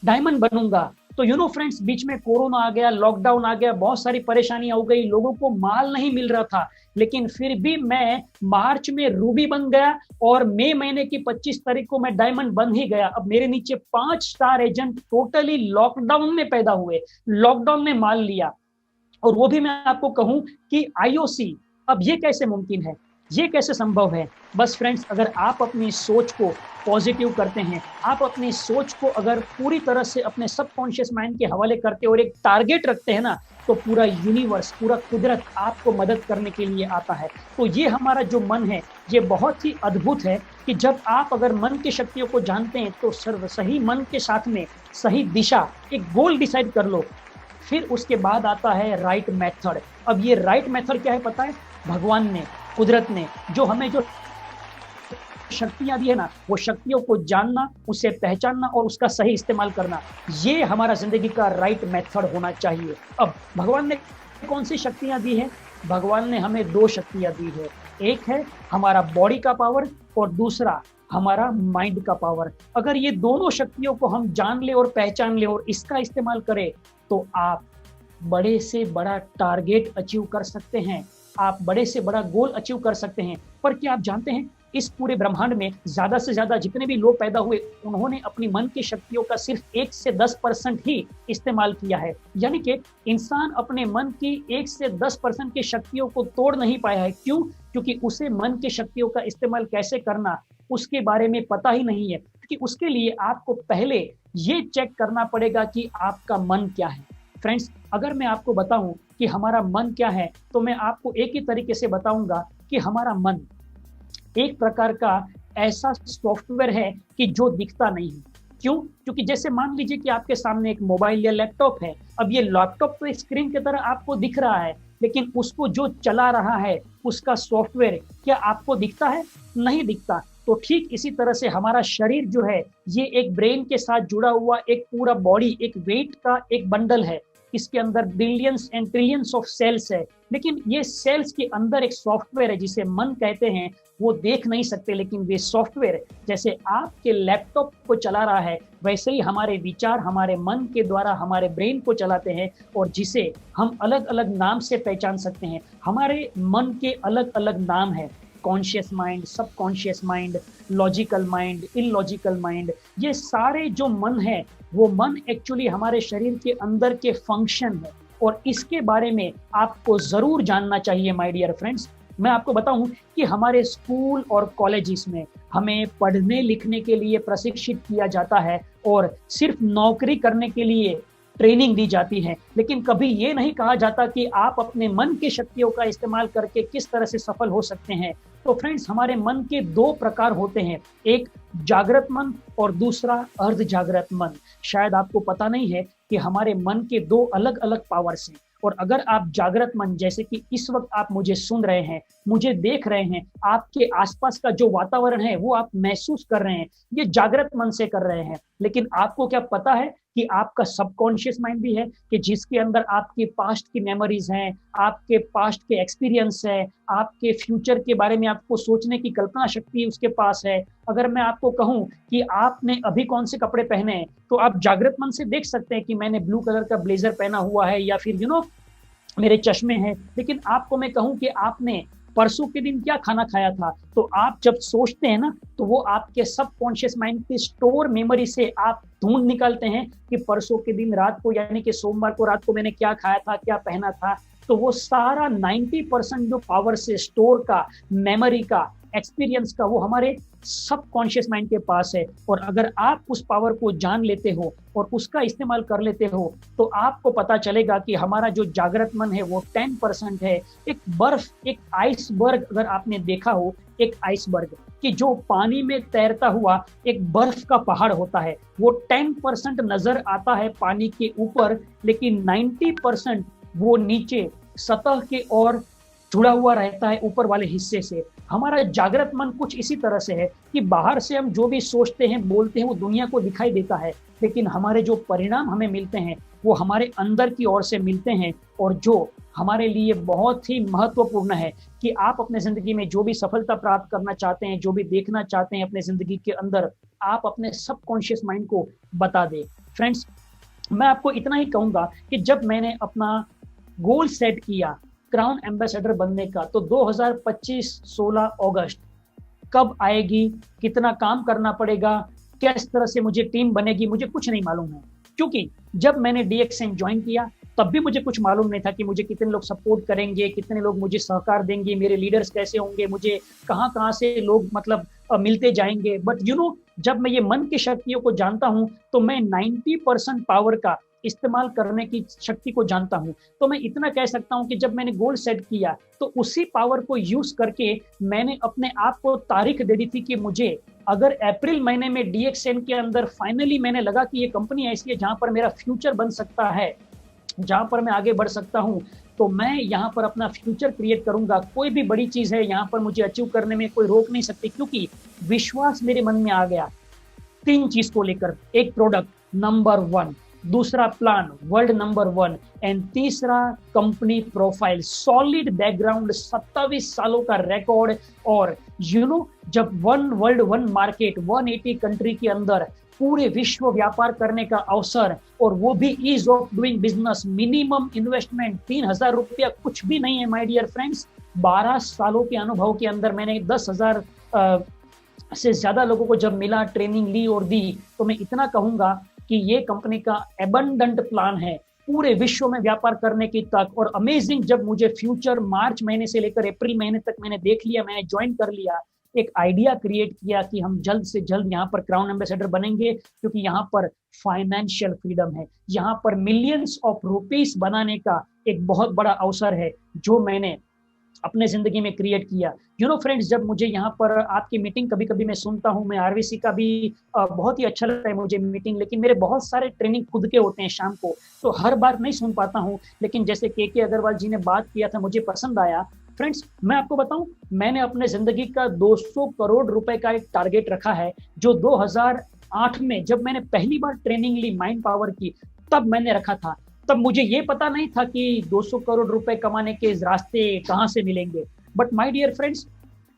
डायमंड बनूंगा, तो यू नो फ्रेंड्स बीच में कोरोना आ गया, लॉकडाउन आ गया, बहुत सारी परेशानियां हो गई, लोगों को माल नहीं मिल रहा था। लेकिन फिर भी मैं मार्च में रूबी बन गया और मई महीने की 25 तारीख को मैं डायमंड बन ही गया। अब मेरे नीचे 5 स्टार एजेंट टोटली लॉकडाउन में पैदा हुए, लॉकडाउन में माल लिया। और वो भी मैं आपको कहूं कि आईओसी, अब ये कैसे मुमकिन है, ये कैसे संभव है? बस फ्रेंड्स, अगर आप अपनी सोच को पॉजिटिव करते हैं, आप अपनी सोच को अगर पूरी तरह से अपने सबकॉन्शियस माइंड के हवाले करते और एक टारगेट रखते हैं ना, तो पूरा यूनिवर्स, पूरा कुदरत आपको मदद करने के लिए आता है। तो ये हमारा जो मन है ये बहुत ही अद्भुत है कि जब आप अगर मन की शक्तियों को जानते हैं तो सर्व सही मन के साथ में सही दिशा, एक गोल डिसाइड कर लो। फिर उसके बाद आता है राइट मेथड। अब ये राइट मेथड क्या है पता है? भगवान ने, कुदरत ने जो हमें जो शक्तियां दी है ना, वो शक्तियों को जानना, उसे पहचानना और उसका सही इस्तेमाल करना, ये हमारा जिंदगी का राइट मेथड होना चाहिए। अब भगवान ने कौन सी शक्तियां दी है? भगवान ने हमें 2 शक्तियां दी है। एक है हमारा बॉडी का पावर और दूसरा हमारा माइंड का पावर। अगर ये दोनों शक्तियों को हम जान ले और पहचान ले और इसका इस्तेमाल करें तो आप बड़े से बड़ा टारगेट अचीव कर सकते हैं, आप बड़े से बड़ा गोल अचीव कर सकते हैं। पर क्या आप जानते हैं, इस पूरे ब्रह्मांड में ज्यादा से ज्यादा जितने भी लोग पैदा हुए उन्होंने अपनी मन की शक्तियों का सिर्फ 1 से 10% ही इस्तेमाल किया है। यानी कि इंसान अपने मन की 1 से 10% की शक्तियों को तोड़ नहीं पाया है। क्यों? क्योंकि उसे मन की शक्तियों का इस्तेमाल कैसे करना उसके बारे में पता ही नहीं है। क्योंकि उसके लिए आपको पहले ये चेक करना पड़ेगा कि आपका मन क्या है। फ्रेंड्स, अगर मैं आपको बताऊं कि हमारा मन क्या है तो मैं आपको एक ही तरीके से बताऊंगा कि हमारा मन एक प्रकार का ऐसा सॉफ्टवेयर है कि जो दिखता नहीं है। क्यों? क्योंकि जैसे मान लीजिए कि आपके सामने एक मोबाइल या लैपटॉप है। अब ये लैपटॉप तो एक स्क्रीन की तरह आपको दिख रहा है, लेकिन उसको जो चला रहा है उसका सॉफ्टवेयर क्या आपको दिखता है? नहीं दिखता। तो ठीक इसी तरह से हमारा शरीर जो है ये एक ब्रेन के साथ जुड़ा हुआ एक पूरा बॉडी, एक वेट का एक बंडल है। इसके अंदर billions and trillions of cells है, लेकिन ये सेल्स के अंदर एक सॉफ्टवेयर है जिसे मन कहते हैं। वो देख नहीं सकते, लेकिन वे सॉफ्टवेयर जैसे आपके लैपटॉप को चला रहा है वैसे ही हमारे विचार हमारे मन के द्वारा हमारे ब्रेन को चलाते हैं, और जिसे हम अलग अलग नाम से पहचान सकते हैं। हमारे मन के अलग अलग नाम है, conscious mind, subconscious mind, logical mind, illogical mind, ये सारे जो मन है वो मन एक्चुअली हमारे शरीर के अंदर के फंक्शन है और इसके बारे में आपको जरूर जानना चाहिए माय डियर फ्रेंड्स। मैं आपको बताऊं कि हमारे स्कूल और कॉलेजेस में हमें पढ़ने लिखने के लिए प्रशिक्षित किया जाता है और सिर्फ नौकरी करने के लिए ट्रेनिंग दी जाती है, लेकिन कभी ये नहीं कहा जाता कि आप अपने मन की शक्तियों का इस्तेमाल करके किस तरह से सफल हो सकते हैं। तो फ्रेंड्स, हमारे मन के दो प्रकार होते हैं, एक जागृत मन और दूसरा अर्ध जागृत मन। शायद आपको पता नहीं है कि हमारे मन के दो अलग अलग पावर्स हैं और अगर आप जागृत मन, जैसे कि इस वक्त आप मुझे सुन रहे हैं, मुझे देख रहे हैं, आपके आसपास का जो वातावरण है वो आप महसूस कर रहे हैं, ये जागृत मन से कर रहे हैं। लेकिन आपको क्या पता है कि आपका सबकॉन्शियस माइंड भी है, कि जिसके अंदर आपके पास्ट की मेमोरीज हैं, आपके पास्ट के एक्सपीरियंस है, आपके फ्यूचर के बारे में आपको सोचने की कल्पना शक्ति उसके पास है। अगर मैं आपको कहूं कि आपने अभी कौन से कपड़े पहने हैं, तो आप जागृत मन से देख सकते हैं कि मैंने ब्लू कलर का ब्लेजर पहना हुआ है या फिर मेरे चश्मे हैं। लेकिन आपको मैं कहूं कि आपने परसों के दिन क्या खाना खाया था, तो आप जब सोचते हैं ना, तो वो आपके सबकॉन्शियस माइंड की स्टोर मेमोरी से आप ढूंढ निकालते हैं कि परसों के दिन रात को, यानी कि सोमवार को रात को मैंने क्या खाया था, क्या पहना था। तो वो सारा 90% जो पावर से स्टोर का, मेमोरी का, एक्सपीरियंस का, वो हमारे सबकॉन्शियस माइंड के पास है। और अगर आप उस पावर को जान लेते हो और उसका इस्तेमाल कर लेते हो, तो आपको पता चलेगा कि हमारा जो जागृत मन है वो 10% है। एक बर्फ, एक आइसबर्ग, अगर आपने देखा हो, एक आइसबर्ग कि जो पानी में तैरता हुआ एक बर्फ का पहाड़ होता है, वो 10% नजर आता है पानी के ऊपर, लेकिन 90% वो नीचे सतह के और जुड़ा हुआ रहता है ऊपर वाले हिस्से से। हमारा जागृत मन कुछ इसी तरह से है कि बाहर से हम जो भी सोचते हैं, बोलते हैं, वो दुनिया को दिखाई देता है, लेकिन हमारे जो परिणाम हमें मिलते हैं वो हमारे अंदर की ओर से मिलते हैं। और जो हमारे लिए बहुत ही महत्वपूर्ण है कि आप अपने जिंदगी में जो भी सफलता प्राप्त करना चाहते हैं, जो भी देखना चाहते हैं अपने जिंदगी के अंदर, आप अपने सबकॉन्शियस माइंड को बता दें। फ्रेंड्स, मैं आपको इतना ही कहूंगा कि जब मैंने अपना गोल सेट किया क्राउन एम्बेसडर बनने का, तो 2025 16 अगस्त कब आएगी, कितना काम करना पड़ेगा, किस तरह से मुझे टीम बनेगी, मुझे कुछ नहीं मालूम है। क्योंकि जब मैंने DXN ज्वाइन किया तब भी मुझे कुछ मालूम नहीं था कि मुझे कितने लोग सपोर्ट करेंगे, कितने लोग मुझे सहकार देंगे, मेरे लीडर्स कैसे होंगे, मुझे कहाँ कहाँ से लोग मतलब मिलते जाएंगे। बट जब मैं ये मन की शक्तियों को जानता हूँ, तो मैं 90% पावर का इस्तेमाल करने की शक्ति को जानता हूं। तो मैं इतना कह सकता हूं कि जब मैंने गोल सेट किया, तो उसी पावर को यूज करके मैंने अपने आप को तारीख दे दी थी कि मुझे अगर अप्रैल महीने में DXN के अंदर फाइनली मैंने लगा कि ये कंपनी ऐसी है जहां पर मेरा फ्यूचर बन सकता है, जहां पर मैं आगे बढ़ सकता हूं, तो मैं यहाँ पर अपना फ्यूचर क्रिएट करूंगा। कोई भी बड़ी चीज है यहाँ पर मुझे अचीव करने में कोई रोक नहीं सकती, क्योंकि विश्वास मेरे मन में आ गया 3 चीज को लेकर। एक, प्रोडक्ट नंबर 1, दूसरा प्लान वर्ल्ड नंबर 1, एंड तीसरा कंपनी प्रोफाइल, सॉलिड बैकग्राउंड, 27 सालों का रिकॉर्ड। और जब 1 वर्ल्ड 1 मार्केट 180 कंट्री के अंदर पूरे विश्व व्यापार करने का अवसर, और वो भी ease of doing business, minimum investment 3,000 रुपया कुछ भी नहीं है माय डियर फ्रेंड्स। 12 सालों के अनुभव के अंदर मैंने 10,000 से ज्यादा लोगों को जब मिला, ट्रेनिंग ली और दी, तो मैं इतना कहूंगा कि ये कंपनी का एबंडेंट प्लान है पूरे विश्व में व्यापार करने की तक। और अमेजिंग, जब मुझे फ्यूचर मार्च महीने से लेकर अप्रैल महीने तक मैंने देख लिया, मैंने ज्वाइन कर लिया, एक आइडिया क्रिएट किया कि हम जल्द से जल्द यहाँ पर क्राउन एम्बेसडर बनेंगे, क्योंकि यहाँ पर फाइनेंशियल फ्रीडम है, यहाँ पर मिलियंस ऑफ रुपीस बनाने का एक बहुत बड़ा अवसर है जो मैंने अपने जिंदगी में क्रिएट किया। फ्रेंड्स, जब मुझे यहाँ पर आपकी मीटिंग कभी कभी मैं सुनता हूँ, मैं RVC का भी बहुत ही अच्छा लगता है मुझे मीटिंग, लेकिन मेरे बहुत सारे ट्रेनिंग खुद के होते हैं शाम को, तो हर बार नहीं सुन पाता हूँ। लेकिन जैसे KK अग्रवाल जी ने बात किया था, मुझे पसंद आया। फ्रेंड्स, मैं आपको बताऊं, मैंने अपने जिंदगी का 200 करोड़ रुपए का एक टारगेट रखा है, जो 2008 में जब मैंने पहली बार ट्रेनिंग ली माइंड पावर की, तब मैंने रखा था। तब मुझे ये पता नहीं था कि 200 करोड़ रुपए कमाने के रास्ते कहाँ से मिलेंगे। बट माय डियर फ्रेंड्स,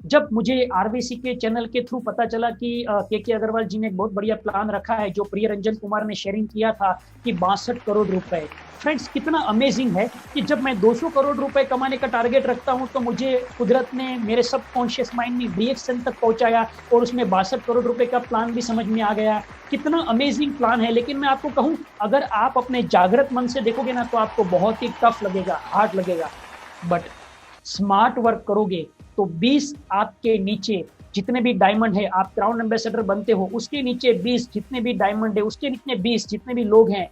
जब मुझे आरबीसी के चैनल के थ्रू पता चला कि के अग्रवाल जी ने एक बहुत बढ़िया प्लान रखा है जो प्रिय रंजन कुमार ने शेयरिंग किया था कि 62 करोड़ रुपए। फ्रेंड्स, कितना अमेजिंग है कि जब मैं 200 करोड़ रुपए कमाने का टारगेट रखता हूं तो मुझे कुदरत ने मेरे सबकॉन्शियस माइंड में रिएक्शन तक पहुंचाया और उसमें 62 करोड़ रुपए का प्लान भी समझ में आ गया। कितना अमेजिंग प्लान है। लेकिन मैं आपको कहूं, अगर आप अपने जागृत मन से देखोगे ना तो आपको बहुत ही टफ लगेगा, हार्ड लगेगा। बट स्मार्ट वर्क करोगे तो 20 आपके नीचे जितने भी डायमंड है, आप क्राउन एम्बेसडर बनते हो, उसके नीचे 20 जितने भी डायमंड है, उसके नीचे 20 जितने भी लोग हैं,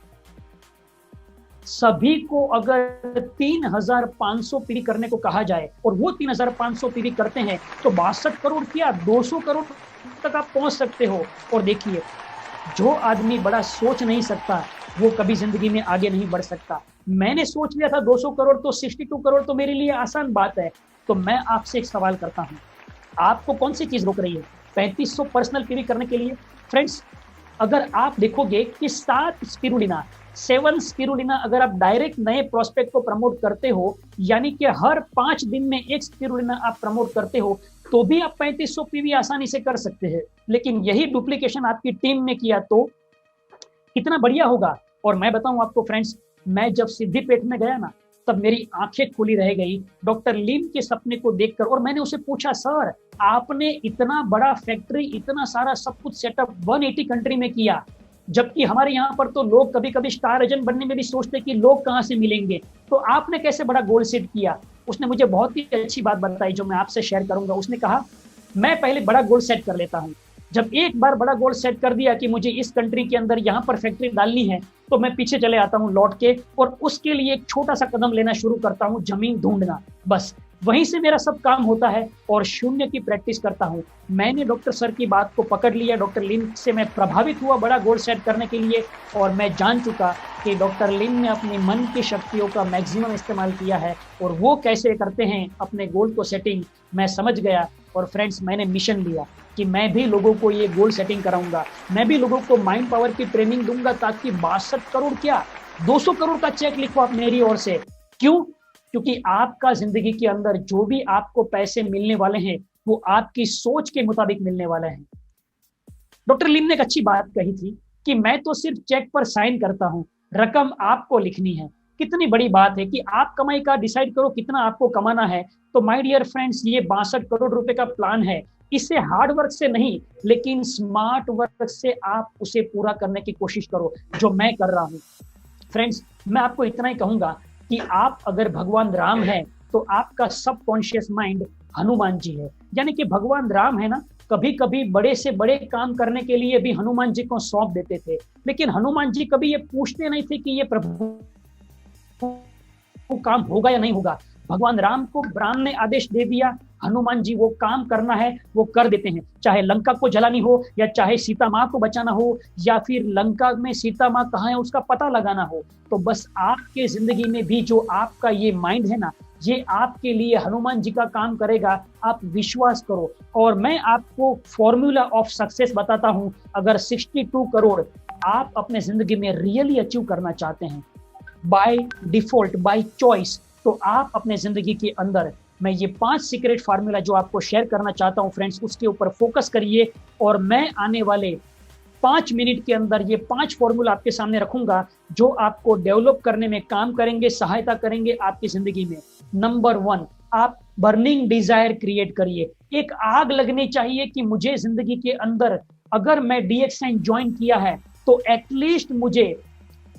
सभी को अगर 3500 पीढ़ी करने को कहा जाए और वो 3500 पीढ़ी करते हैं तो 62 करोड़ क्या 200 करोड़ तक आप पहुंच सकते हो। और देखिए, जो आदमी बड़ा सोच नहीं सकता वो कभी जिंदगी में आगे नहीं बढ़ सकता। मैंने सोच लिया था 200 करोड़, तो 62 करोड़ तो मेरे लिए आसान बात है। तो मैं आपसे एक सवाल करता हूं, आपको कौन सी चीज रोक रही है 3500 पर्सनल पीवी करने के लिए? फ्रेंड्स, अगर आप देखोगे कि 7 स्पिरुलिना अगर आप डायरेक्ट नए प्रोस्पेक्ट को प्रमोट करते हो, यानी कि हर 5 दिन में एक स्पिरुलिना आप प्रमोट करते हो, तो भी आप 3500 पीवी आसानी से कर सकते हैं। लेकिन यही डुप्लीकेशन आपकी टीम में किया तो कितना बढ़िया होगा। और मैं बताऊं आपको फ्रेंड्स, मैं जब सिद्धिपेट में गया ना, तब मेरी आंखें खुली रह गई डॉक्टर लिम के सपने को देखकर। और मैंने उसे पूछा, सर आपने इतना बड़ा फैक्ट्री, इतना सारा सब कुछ सेटअप 180 कंट्री में किया, जबकि हमारे यहाँ पर तो लोग कभी कभी स्टार एजेंट बनने में भी सोचते कि लोग कहाँ से मिलेंगे, तो आपने कैसे बड़ा गोल सेट किया? उसने मुझे बहुत ही अच्छी बात बताई जो मैं आपसे शेयर करूंगा। उसने कहा, मैं पहले बड़ा गोल सेट कर लेता हूँ, जब एक बार बड़ा गोल सेट कर दिया कि मुझे इस कंट्री के अंदर यहाँ पर फैक्ट्री डालनी है, तो मैं पीछे चले आता हूँ लौट के, और उसके लिए एक छोटा सा कदम लेना शुरू करता हूँ, जमीन ढूंढना। बस वहीं से मेरा सब काम होता है और शून्य की प्रैक्टिस करता हूँ। मैंने डॉक्टर सर की बात को पकड़ लिया, डॉक्टर लिन से मैं प्रभावित हुआ बड़ा गोल सेट करने के लिए, और मैं जान चुका कि डॉक्टर लिन ने अपनी मन की शक्तियों का मैक्सिमम इस्तेमाल किया है, और वो कैसे करते हैं अपने गोल को सेटिंग, मैं समझ गया। और फ्रेंड्स, मैंने मिशन लिया कि मैं भी लोगों को ये गोल सेटिंग कराऊंगा, मैं भी लोगों को माइंड पावर की ट्रेनिंग दूंगा, ताकि 62 करोड़ क्या 200 करोड़ का चेक लिखो आप मेरी ओर से। क्यों? क्योंकि आपका जिंदगी के अंदर जो भी आपको पैसे मिलने वाले हैं वो आपकी सोच के मुताबिक मिलने वाले हैं। डॉक्टर लिन ने एक अच्छी बात कही थी कि मैं तो सिर्फ चेक पर साइन करता हूं, रकम आपको लिखनी है। कितनी बड़ी बात है कि आप कमाई का डिसाइड करो कितना आपको कमाना है। तो माय डियर फ्रेंड्स, ये 62 करोड़ रुपए का प्लान है, इसे हार्ड वर्क से नहीं लेकिन स्मार्ट वर्क से आप उसे पूरा करने की कोशिश करो, जो मैं कर रहा हूं। फ्रेंड्स, मैं आपको इतना ही कहूंगा कि आप अगर भगवान राम है तो आपका सबकॉन्शियस माइंड हनुमान जी है। यानी कि भगवान राम है ना, कभी कभी बड़े से बड़े काम करने के लिए भी हनुमान जी को सौंप देते थे, लेकिन हनुमान जी कभी ये पूछते नहीं थे कि ये प्रभु काम होगा या नहीं होगा। भगवान राम को राम ने आदेश दे दिया, हनुमान जी वो काम करना है वो कर देते हैं, चाहे लंका को जलानी हो, या चाहे सीता माँ को बचाना हो, या फिर लंका में सीता माँ कहाँ है उसका पता लगाना हो। तो बस आपके जिंदगी में भी जो आपका ये माइंड है ना, ये आपके लिए हनुमान जी का काम करेगा, आप विश्वास करो। और मैं आपको फॉर्मूला ऑफ सक्सेस बताता हूं। अगर 62 करोड़ आप अपने जिंदगी में रियली अचीव करना चाहते हैं, बाय डिफॉल्ट, बाय चॉइस, तो आप अपने जिंदगी के अंदर, मैं ये 5 सीक्रेट फार्मूला जो आपको शेयर करना चाहता हूं फ्रेंड्स, उसके ऊपर फोकस करिए। और मैं आने वाले 5 मिनट के अंदर ये 5 फॉर्मूला आपके सामने रखूंगा जो आपको डेवलप करने में काम करेंगे, सहायता करेंगे आपकी जिंदगी में। नंबर 1, आप बर्निंग डिजायर क्रिएट करिए। एक आग लगनी चाहिए कि मुझे जिंदगी के अंदर, अगर मैं DXN ज्वाइन किया है तो एटलीस्ट मुझे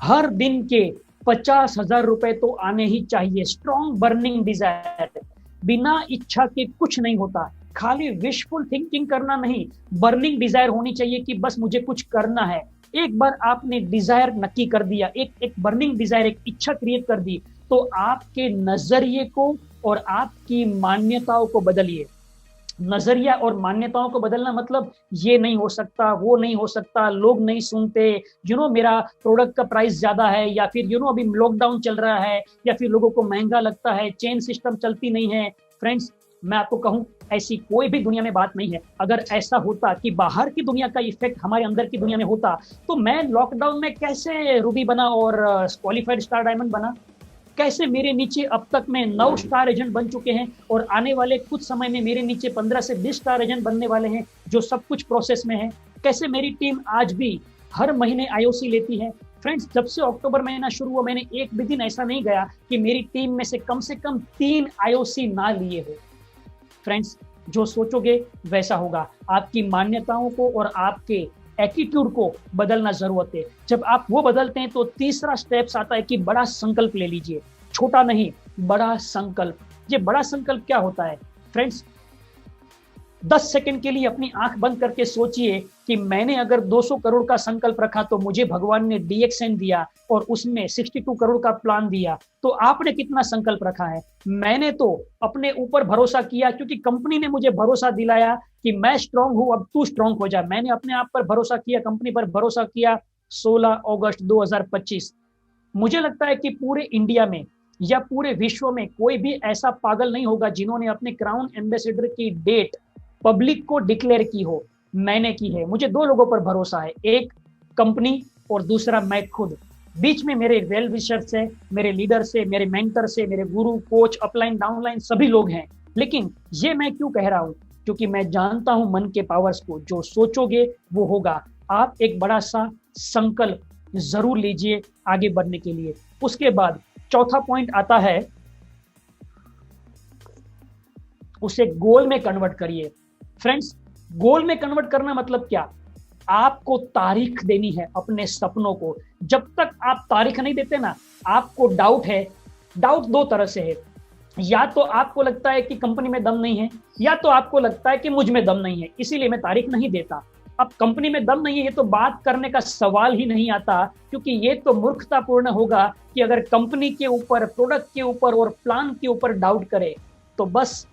हर दिन के 50,000 रुपए तो आने ही चाहिए। स्ट्रॉन्ग बर्निंग डिजायर, बिना इच्छा के कुछ नहीं होता। खाली विशफुल थिंकिंग करना नहीं, बर्निंग डिजायर होनी चाहिए कि बस मुझे कुछ करना है। एक बार आपने डिजायर नक्की कर दिया, एक बर्निंग डिजायर, एक इच्छा क्रिएट कर दी, तो आपके नजरिए को और आपकी मान्यताओं को बदलिए। नजरिया और मान्यताओं को बदलना मतलब ये नहीं हो सकता, वो नहीं हो सकता, लोग नहीं सुनते, मेरा प्रोडक्ट का प्राइस ज्यादा है, या फिर अभी लॉकडाउन चल रहा है, या फिर लोगों को महंगा लगता है, चेन सिस्टम चलती नहीं है। फ्रेंड्स, मैं आपको कहूं, ऐसी कोई भी दुनिया में बात नहीं है। अगर ऐसा होता कि बाहर की दुनिया का इफेक्ट हमारे अंदर की दुनिया में होता, तो मैं लॉकडाउन में कैसे रूबी बना और क्वालिफाइड स्टार डायमंड बना? कैसे मेरे नीचे अब तक में 9 स्टार एजेंट बन चुके हैं और आने वाले कुछ समय में मेरे नीचे 15 से 20 स्टार एजेंट बनने वाले हैं, जो सब कुछ प्रोसेस में है। कैसे मेरी टीम आज भी हर महीने आईओसी लेती है। फ्रेंड्स, जब से अक्टूबर महीना शुरू हुआ, मैंने एक भी दिन ऐसा नहीं गया कि मेरी टीम में से कम 3 आईओसी ना लिए हो। फ्रेंड्स, जो सोचोगे वैसा होगा। आपकी मान्यताओं को और आपके एटीट्यूड को बदलना जरूरत है। जब आप वो बदलते हैं तो तीसरा स्टेप्स आता है कि बड़ा संकल्प ले लीजिए। छोटा नहीं, बड़ा संकल्प। ये बड़ा संकल्प क्या होता है फ्रेंड्स? 10 सेकंड के लिए अपनी आंख बंद करके सोचिए कि मैंने अगर 200 करोड़ का संकल्प रखा तो मुझे भगवान ने डीएक्सएन दिया और उसमें 62 करोड़ का प्लान दिया, तो आपने कितना संकल्प रखा है? मैंने तो अपने ऊपर भरोसा किया क्योंकि कंपनी ने मुझे भरोसा दिलाया कि मैं स्ट्रांग हूं, अब तू स्ट्रांग हो जा। मैंने अपने आप पर भरोसा किया, कंपनी पर भरोसा किया। 16 अगस्त 2025। मुझे लगता है कि पूरे इंडिया में या पूरे विश्व में कोई भी ऐसा पागल नहीं होगा जिन्होंने अपने क्राउन एम्बेसडर की डेट पब्लिक को डिक्लेयर की हो। मैंने की है। मुझे 2 लोगों पर भरोसा है, एक कंपनी और दूसरा मैं खुद। बीच में मेरे वेल विशर्स है, मेरे लीडर से, मेरे मेंटर से, मेरे गुरु, कोच, अपलाइन, डाउनलाइन सभी लोग हैं। लेकिन ये मैं क्यों कह रहा हूं? क्योंकि मैं जानता हूं मन के पावर्स को। जो सोचोगे वो होगा। आप एक बड़ा सा संकल्प जरूर लीजिए आगे बढ़ने के लिए। उसके बाद चौथा पॉइंट आता है, उसे गोल में कन्वर्ट करिए। फ्रेंड्स, गोल में कन्वर्ट करना मतलब क्या? आपको तारीख देनी है अपने सपनों को। जब तक आप तारीख नहीं देते ना, आपको डाउट है। डाउट 2 तरह से है। या तो आपको लगता है कि कंपनी में दम नहीं है, या तो आपको लगता है कि मुझ में दम नहीं है, इसीलिए मैं तारीख नहीं देता। अब कंपनी में दम नहीं है, ये तो बात करने का सवाल ही नहीं आता, क्योंकि ये तो मूर्खतापूर्ण होगा कि अगर कंपनी के ऊपर, प्रोडक्ट के ऊपर और प्लान के ऊपर डाउट करे। तो बस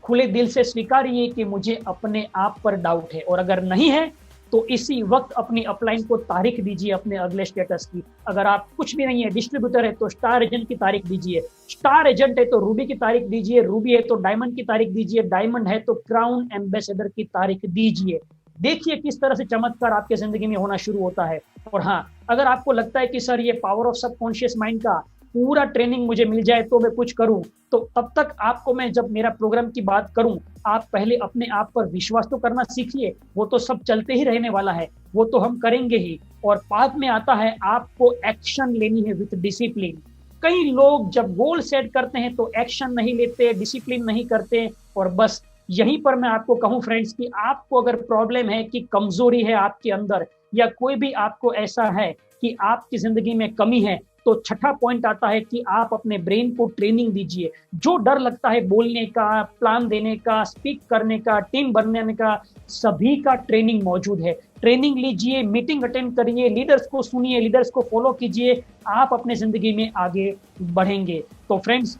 खुले दिल से स्वीकारिए कि मुझे अपने आप पर डाउट है, और अगर नहीं है तो इसी वक्त अपनी अपलाइन को तारीख दीजिए अपने अगले स्टेटस की। अगर आप कुछ भी नहीं है, डिस्ट्रीब्यूटर है, तो स्टार एजेंट की तारीख दीजिए। स्टार एजेंट है तो रूबी की तारीख दीजिए। रूबी है तो डायमंड की तारीख दीजिए। डायमंड है तो क्राउन एम्बेसडर की तारीख दीजिए। देखिए किस तरह से चमत्कार आपके जिंदगी में होना शुरू होता है। और हाँ, अगर आपको लगता है कि सर ये पावर ऑफ सबकॉन्शियस माइंड का पूरा ट्रेनिंग मुझे मिल जाए तो मैं कुछ करूं, तो तब तक आपको मैं जब मेरा प्रोग्राम की बात करूं, आप पहले अपने आप पर विश्वास तो करना सीखिए। वो तो सब चलते ही रहने वाला है, वो तो हम करेंगे ही। और बाद में आता है आपको एक्शन लेनी है विथ डिसिप्लिन। कई लोग जब गोल सेट करते हैं तो एक्शन नहीं लेते, डिसिप्लिन नहीं करते। और बस यहीं पर मैं आपको कहूं फ्रेंड्स कि आपको अगर प्रॉब्लम है कि कमजोरी है आपके अंदर, या कोई भी आपको ऐसा है कि आपकी जिंदगी में कमी है, तो छठा पॉइंट आता है कि आप अपने ब्रेन को ट्रेनिंग दीजिए। जो डर लगता है बोलने का, प्लान देने का, स्पीक करने का, टीम बनने का, सभी का ट्रेनिंग मौजूद है। ट्रेनिंग लीजिए, मीटिंग अटेंड करिए, लीडर्स को सुनिए, लीडर्स को फॉलो कीजिए। आप अपने जिंदगी में आगे बढ़ेंगे। तो फ्रेंड्स,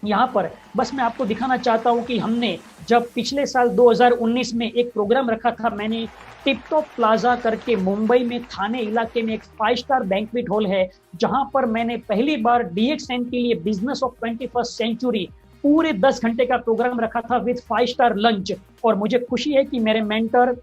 यहाँ पर बस मैं आपको दिखाना चाहता हूँ कि हमने जब पिछले साल 2019 में एक प्रोग्राम रखा था, मैंने टिपटॉप प्लाजा करके मुंबई में थाने इलाके में एक 5 स्टार बैंक्वेट हॉल है, जहां पर मैंने पहली बार डीएक्सएन के लिए बिजनेस ऑफ 21st सेंचुरी पूरे 10 घंटे का प्रोग्राम रखा था विद 5 स्टार लंच। और मुझे खुशी है कि मेरे मेंटर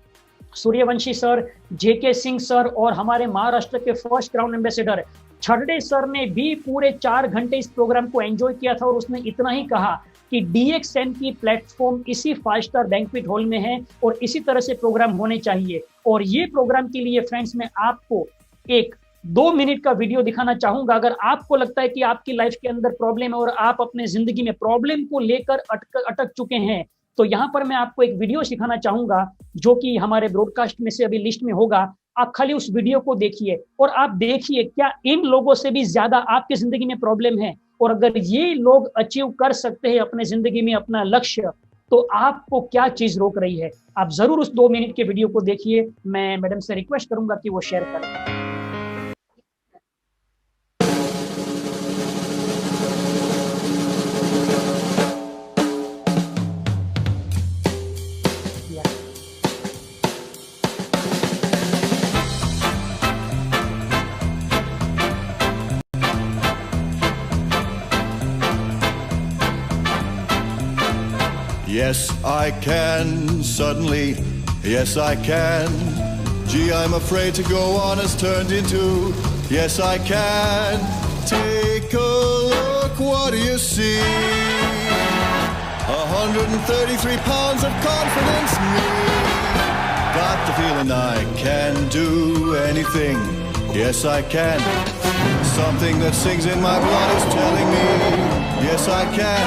सूर्यवंशी सर, जेके सिंह सर और हमारे महाराष्ट्र के फर्स्ट क्राउन एम्बेसडर छर्डे सर ने भी पूरे 4 घंटे इस प्रोग्राम को एंजॉय किया था। और उसने इतना ही कहा कि डीएक्सएन की प्लेटफॉर्म इसी 5 स्टार बैंक्वेट हॉल में है और इसी तरह से प्रोग्राम होने चाहिए। और ये प्रोग्राम के लिए फ्रेंड्स मैं आपको एक 2 मिनट का वीडियो दिखाना चाहूंगा। अगर आपको लगता है कि आपकी लाइफ के अंदर प्रॉब्लम है और आप अपने जिंदगी में प्रॉब्लम को लेकर अटक चुके हैं, तो यहाँ पर मैं आपको एक वीडियो सिखाना चाहूंगा जो कि हमारे ब्रॉडकास्ट में से अभी लिस्ट में होगा। आप खाली उस वीडियो को देखिए और आप देखिए क्या इन लोगों से भी ज्यादा आपकी जिंदगी में प्रॉब्लम है। और अगर ये लोग अचीव कर सकते हैं अपने जिंदगी में अपना लक्ष्य, तो आपको क्या चीज रोक रही है? आप जरूर उस 2 मिनट के वीडियो को देखिए। मैं मैडम से रिक्वेस्ट करूंगा कि वो शेयर करें। Yes, I can, suddenly, yes, I can. Gee, I'm afraid to go on has turned into, yes, I can. Take a look look, what do you see? 133 pounds of confidence, me. Got the feeling I can do anything. Yes, I can. Something that sings in my blood is telling me, yes, I can.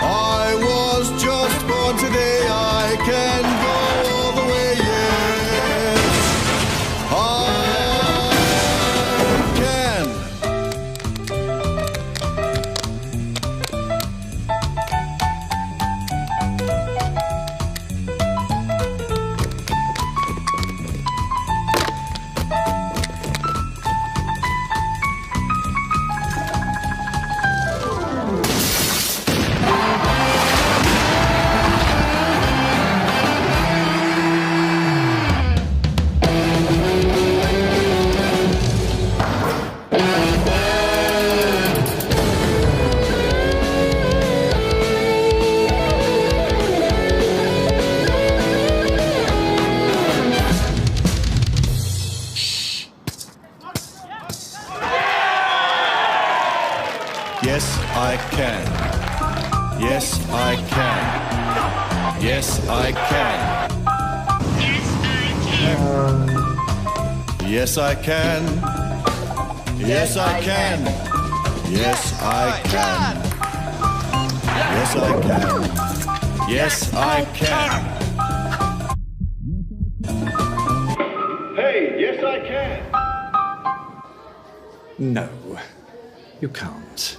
I was just born today. I can go all the way, yes. I can. Yes, I can. Yes, I can. Yes, I can. Yes, I can. Yes, I can. Yes, I can. Yes, I can. Yes, I can. Hey, yes, I can. No, you can't.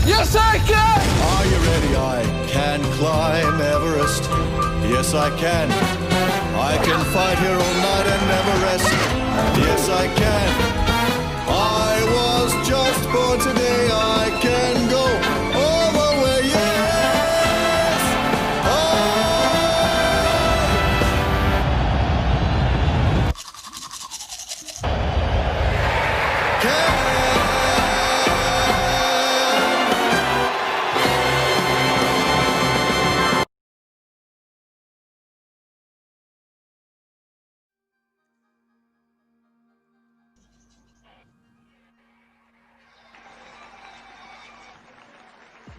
Yes, I can! Are you ready? I can climb Everest. Yes, I can. I can fight here all night and never rest. Yes, I can. I was just born today. I can go all the way. Yes, I can.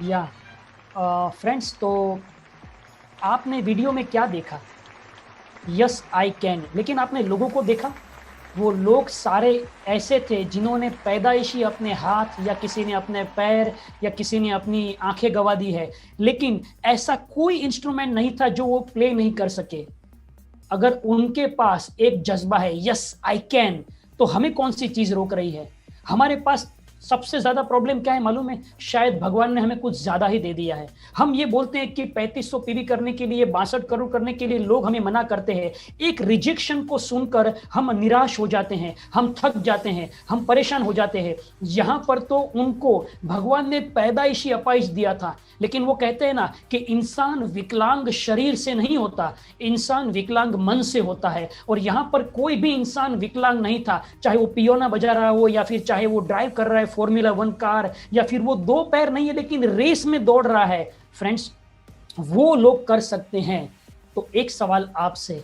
या friends, तो आपने video में क्या देखा? Yes I can. लेकिन आपने लोगों को देखा? वो लोग सारे ऐसे थे जिन्होंने पैदाइशी अपने हाथ या किसी ने अपने पैर या किसी ने अपनी आंखें गंवा दी है, लेकिन ऐसा कोई इंस्ट्रूमेंट नहीं था जो वो प्ले नहीं कर सके। अगर उनके पास एक जज्बा है यस आई कैन, तो हमें कौन सी चीज रोक रही है? हमारे पास सबसे ज्यादा प्रॉब्लम क्या है मालूम है? शायद भगवान ने हमें कुछ ज्यादा ही दे दिया है। हम ये बोलते हैं कि 3500 पीवी करने के लिए, 62 करोड़ करने के लिए लोग हमें मना करते हैं। एक रिजेक्शन को सुनकर हम निराश हो जाते हैं, हम थक जाते हैं, हम परेशान हो जाते हैं। यहाँ पर तो उनको भगवान ने पैदाइशी अपाइश दिया था, लेकिन वो कहते हैं ना कि इंसान विकलांग शरीर से नहीं होता, इंसान विकलांग मन से होता है। और यहाँ पर कोई भी इंसान विकलांग नहीं था, चाहे वो पियोना बजा रहा हो या फिर चाहे वो ड्राइव कर रहा है फॉर्मूला 1 कार, या फिर वो 2 पैर नहीं है लेकिन रेस में दौड़ रहा है। फ्रेंड्स, वो लोग कर सकते हैं। तो एक सवाल आपसे,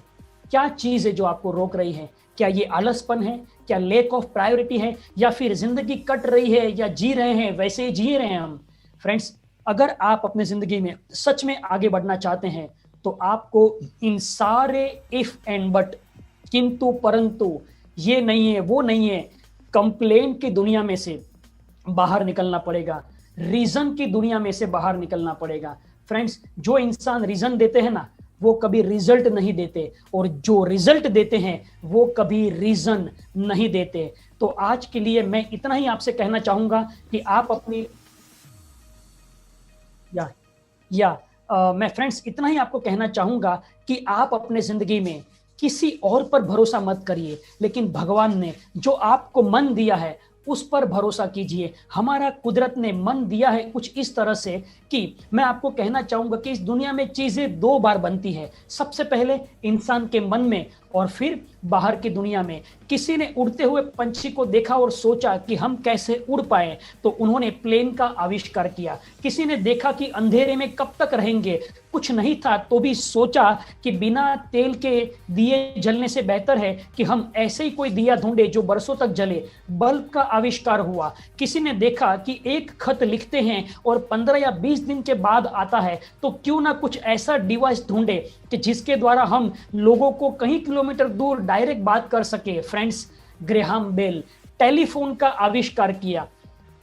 क्या चीज है जो आपको रोक रही है? क्या ये आलसपन है? क्या लेक ऑफ प्रायोरिटी है? या फिर जिंदगी कट रही है या जी रहे हैं वैसे ही जी रहे हैं हम? फ्रेंड्स, अगर आप अपनी जिंदगी में सच में आगे बढ़ना चाहते हैं तो आपको इन सारे इफ एंड बट, किंतु परंतु, ये नहीं है वो नहीं है, कंप्लेन की दुनिया में से बाहर निकलना पड़ेगा, रीजन की दुनिया में से बाहर निकलना पड़ेगा। फ्रेंड्स, जो इंसान रीजन देते हैं ना, वो कभी रिजल्ट नहीं देते, और जो रिजल्ट देते हैं वो कभी रीजन नहीं देते। तो आज के लिए मैं इतना ही आपसे कहना चाहूंगा कि आप अपनी मैं फ्रेंड्स इतना ही आपको कहना चाहूंगा कि आप अपने जिंदगी में किसी और पर भरोसा मत करिए, लेकिन भगवान ने जो आपको मन दिया है उस पर भरोसा कीजिए। हमारा कुदरत ने मन दिया है कुछ इस तरह से कि मैं आपको कहना चाहूंगा कि इस दुनिया में चीजें 2 बार बनती है। सबसे पहले इंसान के मन में और फिर बाहर की दुनिया में किसी ने उड़ते हुए पंछी को देखा और सोचा कि हम कैसे उड़ पाए, तो उन्होंने प्लेन का आविष्कार किया। किसी ने देखा कि अंधेरे में कब तक रहेंगे, कुछ नहीं था तो भी सोचा कि बिना तेल के दिए जलने से बेहतर है कि हम ऐसे ही कोई दिया ढूंढे जो बरसों तक जले। बल्ब का आविष्कार हुआ। किसी ने देखा कि एक खत लिखते हैं और 15 या 20 दिन के बाद आता है, तो क्यों ना कुछ ऐसा डिवाइस ढूंढे कि जिसके द्वारा हम लोगों को कहीं किलोमीटर दूर डायरेक्ट बात कर सके। फ्रेंड्स, ग्रेहाम बेल टेलीफोन का आविष्कार किया।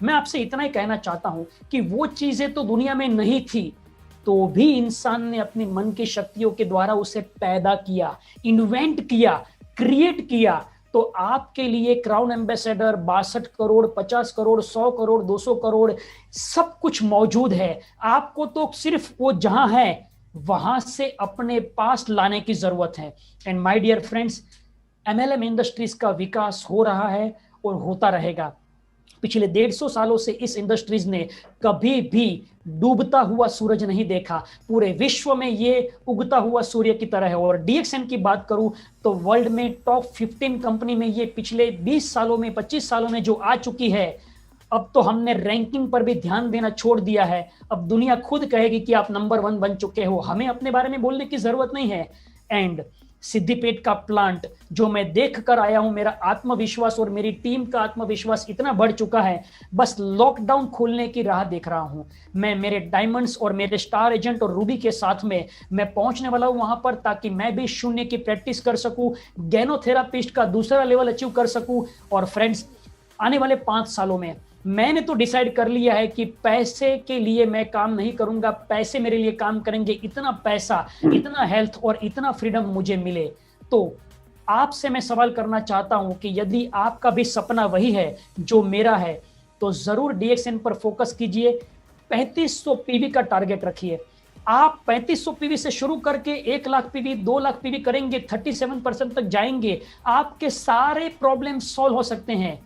मैं आपसे इतना ही कहना चाहता हूं कि वो चीजें तो दुनिया में नहीं थी, तो भी इंसान ने अपने मन की शक्तियों के द्वारा उसे पैदा किया, इन्वेंट किया, क्रिएट किया। तो आपके लिए क्राउन एम्बेसडर 62 करोड़, 50 करोड़, 100 करोड़, 200 करोड़ सब कुछ मौजूद है। आपको तो सिर्फ वो जहां है वहां से अपने पास लाने की जरूरत है। And my dear friends, MLM industries का विकास हो रहा है और होता रहेगा। पिछले 150 सालों से इस इंडस्ट्रीज ने कभी भी डूबता हुआ सूरज नहीं देखा। पूरे विश्व में ये उगता हुआ सूर्य की तरह है। और डीएक्सएन की बात करूं तो वर्ल्ड में टॉप 15 कंपनी में ये पिछले 20 सालों में, 25 सालों में जो आ चुकी है। अब तो हमने रैंकिंग पर भी ध्यान देना छोड़ दिया है। अब दुनिया खुद कहेगी कि आप नंबर 1 बन चुके हो, हमें अपने बारे में बोलने की जरूरत नहीं है। एंड सिद्धिपेट का प्लांट जो मैं देख कर आया हूं, मेरा आत्मविश्वास और मेरी टीम का आत्मविश्वास इतना बढ़ चुका है, बस लॉकडाउन खोलने की राह देख रहा हूं। मैं मेरे डायमंड्स और मेरे स्टार एजेंट और रूबी के साथ में मैं पहुंचने वाला हूं वहां पर, ताकि मैं भी शून्य की प्रैक्टिस कर सकूं, गैनोथेरापिस्ट का दूसरा लेवल अचीव कर सकूं। और फ्रेंड्स, आने वाले 5 सालों में मैंने तो डिसाइड कर लिया है कि पैसे के लिए मैं काम नहीं करूंगा, पैसे मेरे लिए काम करेंगे। इतना पैसा, इतना हेल्थ और इतना फ्रीडम मुझे मिले। तो आपसे मैं सवाल करना चाहता हूं कि यदि आपका भी सपना वही है जो मेरा है, तो जरूर डीएक्सएन पर फोकस कीजिए। 3500 पीवी का टारगेट रखिए। आप 3500 पीवी से शुरू करके 1 लाख पीवी, 2 लाख पीवी करेंगे, 37% तक जाएंगे, आपके सारे प्रॉब्लम सॉल्व हो सकते हैं।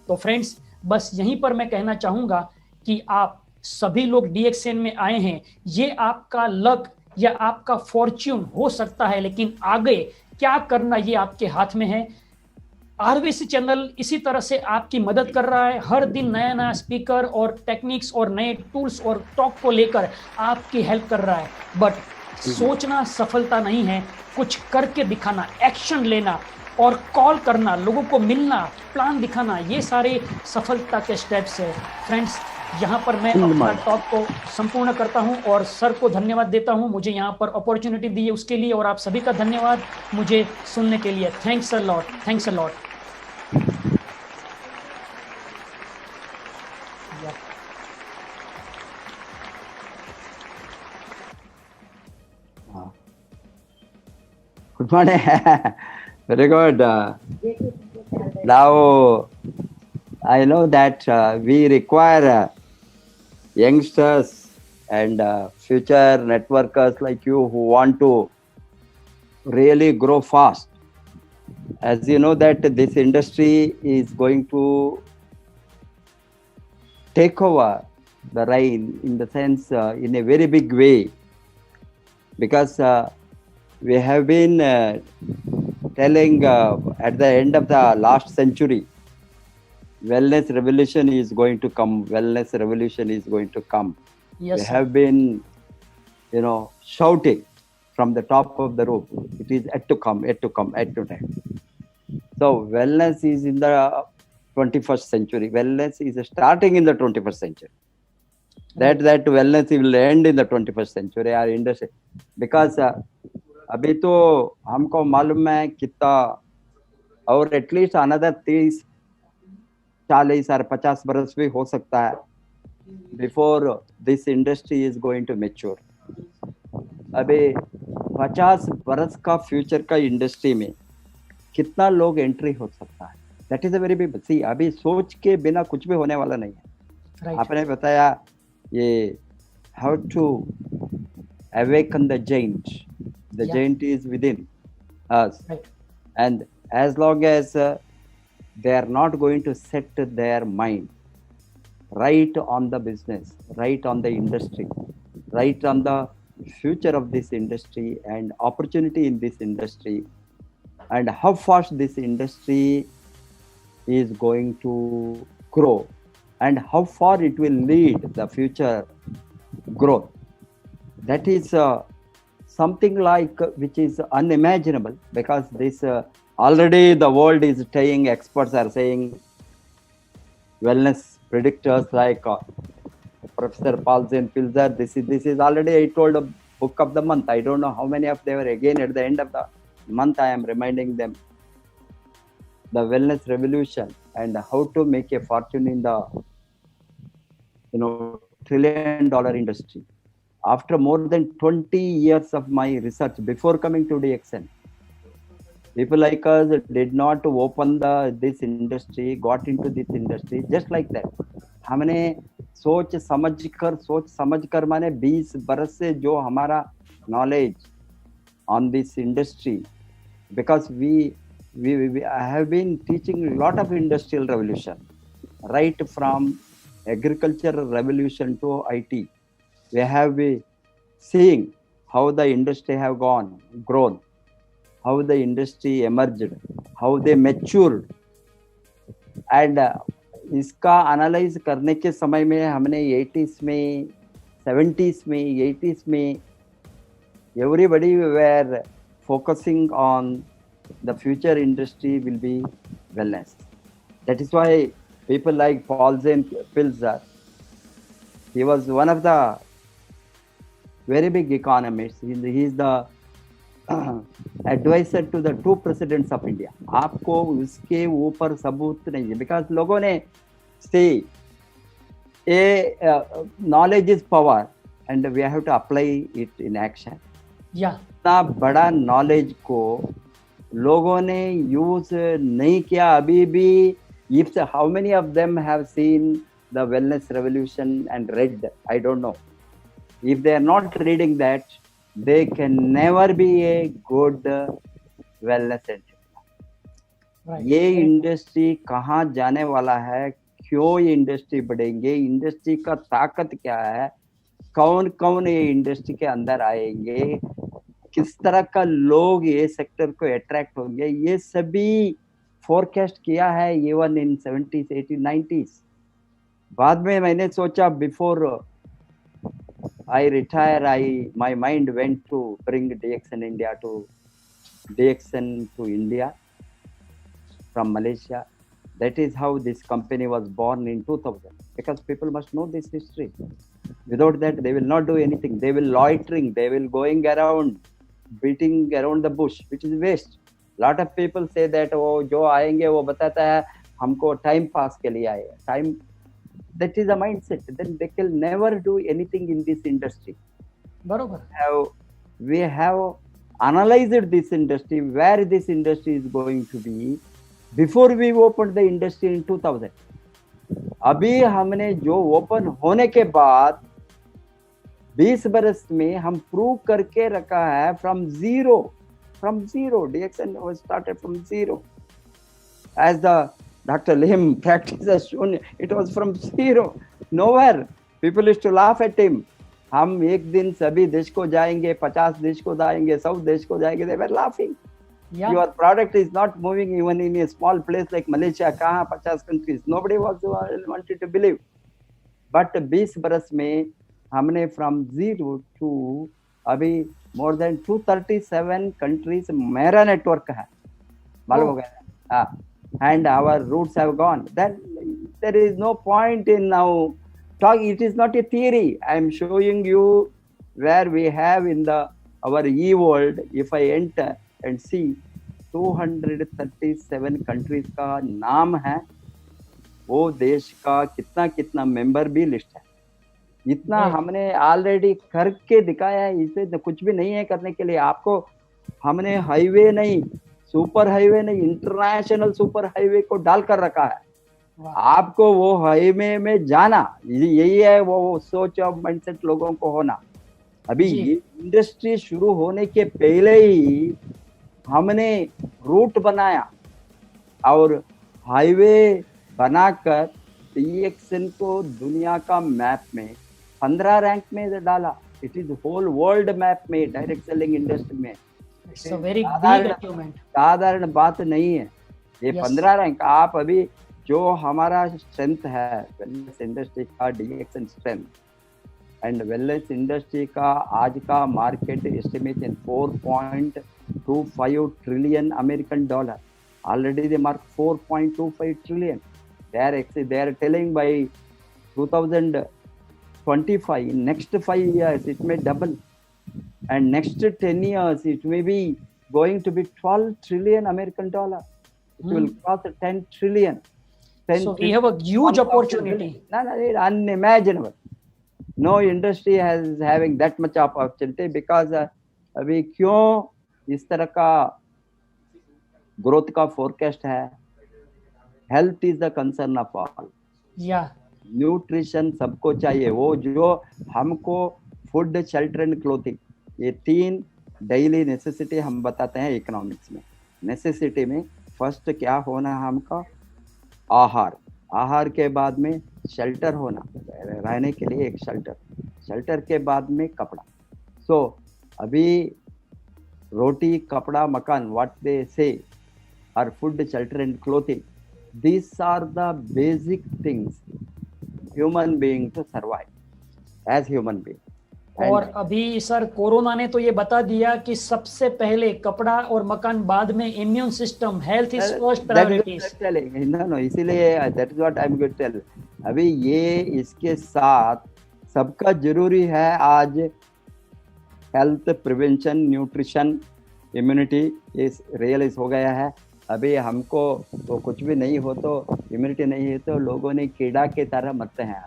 तो फ्रेंड्स, बस यहीं पर मैं कहना चाहूंगा कि आप सभी लोग डीएक्सएन में आए हैं, ये आपका लक या आपका फॉर्च्यून हो सकता है, लेकिन आगे क्या करना ये आपके हाथ में है। आरवीसी चैनल इसी तरह से आपकी मदद कर रहा है। हर दिन नया नया स्पीकर और टेक्निक्स और नए टूल्स और टॉक को लेकर आपकी हेल्प कर रहा है। बट सोचना सफलता नहीं है, कुछ करके दिखाना, एक्शन लेना और कॉल करना, लोगों को मिलना, प्लान दिखाना, ये सारे सफलता के स्टेप्स है। फ्रेंड्स, यहाँ पर मैं अपना टॉक को संपूर्ण करता हूँ और सर को धन्यवाद देता हूँ मुझे यहाँ पर अपॉर्चुनिटी दी है उसके लिए। और आप सभी का धन्यवाद मुझे सुनने के लिए। Thanks a lot, thanks a lot. Good morning. Very good. Now, I know that we require youngsters and future networkers like you who want to really grow fast. As you know that this industry is going to take over the reign in the sense in a very big way, because we have been telling at the end of the last century, wellness revolution is going to come, wellness revolution is going to come. Yes, we sir. have been, shouting from the top of the roof, it is yet to come, yet to come, yet to come. So wellness is in the 21st century. Wellness is starting in the 21st century. That wellness will end in the 21st century, our industry. Because अभी तो हमको मालूम है कितना और at least another 30, 40 और 50 बरस भी हो सकता है before this industry is going to mature. अभी 50 बरस का फ्यूचर का इंडस्ट्री में कितना लोग एंट्री हो सकता है, that is a very big. See, अभी सोच के बिना कुछ भी होने वाला नहीं है। Right. आपने बताया ये how to awaken the giant. The giant is within us. Right. And as long as they are not going to set their mind right on the business, right on the industry, right on the future of this industry and opportunity in this industry, and how fast this industry is going to grow and how far it will lead the future growth. That is something like which is unimaginable, because this already the world is saying, experts are saying, wellness predictors like Professor Paul Zane Pilzer, this is already, I told, a book of the month. I don't know how many of them were, again at the end of the month I am reminding them the wellness revolution and how to make a fortune in the $1 trillion industry. After more than 20 years of my research before coming to DXN, people like us did not open this industry, got into this industry just like that. हमने सोच समझ कर माने 20 बरस से जो हमारा knowledge on this industry, because we have been teaching a lot of industrial revolution, right from agricultural revolution to IT. We have been seeing how the industry have grown, how the industry emerged, how they matured, and इसका analyse करने के समय में हमने 80s में, 70s में, 80s में everybody were focusing on the future industry will be wellness. That is why people like Paul Zane Pilzer, he was one of the very big economists. He is the advisor to the 2 presidents of India. आपको उसके ऊपर सबूत नहीं है, because लोगों ने say knowledge is power and we have to apply it in action. Yeah. इतना बड़ा knowledge को लोगों ने यूज नहीं किया अभी भी. If how many of them have seen the wellness revolution and read? I don't know. If they are not reading that, they can never be a good wellness entrepreneur. Right. ये industry कहाँ जाने वाला है, क्यों ये industry बढ़ेंगे, industry का ताकत क्या है, कौन कौन ये इंडस्ट्री के अंदर आएंगे, किस तरह का लोग ये सेक्टर को अट्रैक्ट होंगे, ये सभी फोरकास्ट किया है even in 70s, 80s, 90s. बाद में मैंने सोचा before I retire, my mind went to bring DXN India to India from Malaysia. That is how this company was born in 2000. Because people must know this history. Without that, they will not do anything. They will loitering. They will going around, beating around the bush, which is waste. Lot of people say that वो जो आएंगे वो बताता है हमको time pass के लिए आए. Time. That is a mindset. Then they can never do anything in this industry. बरोबर. We have analyzed this industry, where this industry is going to be before we opened the industry in 2000. अभी हमने जो open होने के बाद 20 बरस में हम प्रूव करके रखा है from zero. DXN was started from zero. As the Dr. Lim practice has shown, it was from zero, nowhere. People used to laugh at him. हम एक दिन सभी देश को जाएंगे, 50 देश को जाएंगे, 100 देश को जाएंगे. They were laughing. Yeah. Your product is not moving even in a small place like Malaysia. कहाँ 50 countries? Nobody wanted to believe. But 20 बरस में हमने from zero to अभी more than 237 countries मेरा network है. मालूम हो गया? And our roots have gone. Then there is no point in now talking. It is not a theory. I am showing you where we have in our e-world. If I enter and see 237 countries का नाम है, वो देश का कितना member भी list है. इतना हमने ऑलरेडी करके दिखाया है. इसमें कुछ भी नहीं है करने के लिए. आपको हमने हाईवे नहीं, सुपर हाईवे नहीं, इंटरनेशनल सुपर हाईवे को डालकर रखा है. आपको वो हाईवे में जाना, यही है वो सोच और माइंडसेट लोगों को होना. अभी ये इंडस्ट्री शुरू होने के पहले ही हमने रूट बनाया और हाईवे बनाकर DXN को दुनिया का मैप में 15 रैंक में डाला. It is whole world map में डायरेक्ट सेलिंग इंडस्ट्री में. इट्स अ वेरी बिग साधारण अचीवमेंट। साधारण बात नहीं है ये। Yes. 15 रैंक आप अभी जो हमारा स्ट्रेंथ है वेलनेस इंडस्ट्री का, डीएक्सन स्ट्रेंथ एंड वेलनेस इंडस्ट्री का आज का market estimation $4.25 trillion American dollar. Already they mark 4.25 trillion. they are telling by 2025 next 5 years it may double, and next 10 years it may be going to be 12 trillion American dollar. It will cost 10 trillion. So we have a huge opportunity. No, it's unimaginable. No industry has having that much opportunity because अभी क्यों इस तरह का growth का forecast है? Health is the concern of all. Yeah. Nutrition सबको चाहिए। वो जो हमको फूड, शेल्टर एंड क्लोथिंग, ये 3 डेली नेसेसिटी हम बताते हैं इकोनॉमिक्स में। नेसेसिटी में फर्स्ट क्या होना है हमका? आहार। आहार के बाद में शेल्टर होना, रहने के लिए एक शेल्टर। शेल्टर के बाद में कपड़ा। सो अभी रोटी, कपड़ा, मकान, what they say are food, shelter and clothing, these are the basic things human being to survive as human being. और अभी सर कोरोना ने तो ये बता दिया कि सबसे पहले कपड़ा और मकान, बाद में immune system, health is first priorities. No, इसीलिए that is what I am going to tell. अभी ये इसके साथ सबका जरूरी है आज हेल्थ, प्रिवेंशन, न्यूट्रिशन, इम्यूनिटी ये रियलाइज हो गया है। अभी हमको तो कुछ भी नहीं हो तो इम्यूनिटी नहीं है तो लोगों ने कीड़ा के तरह मरते हैं।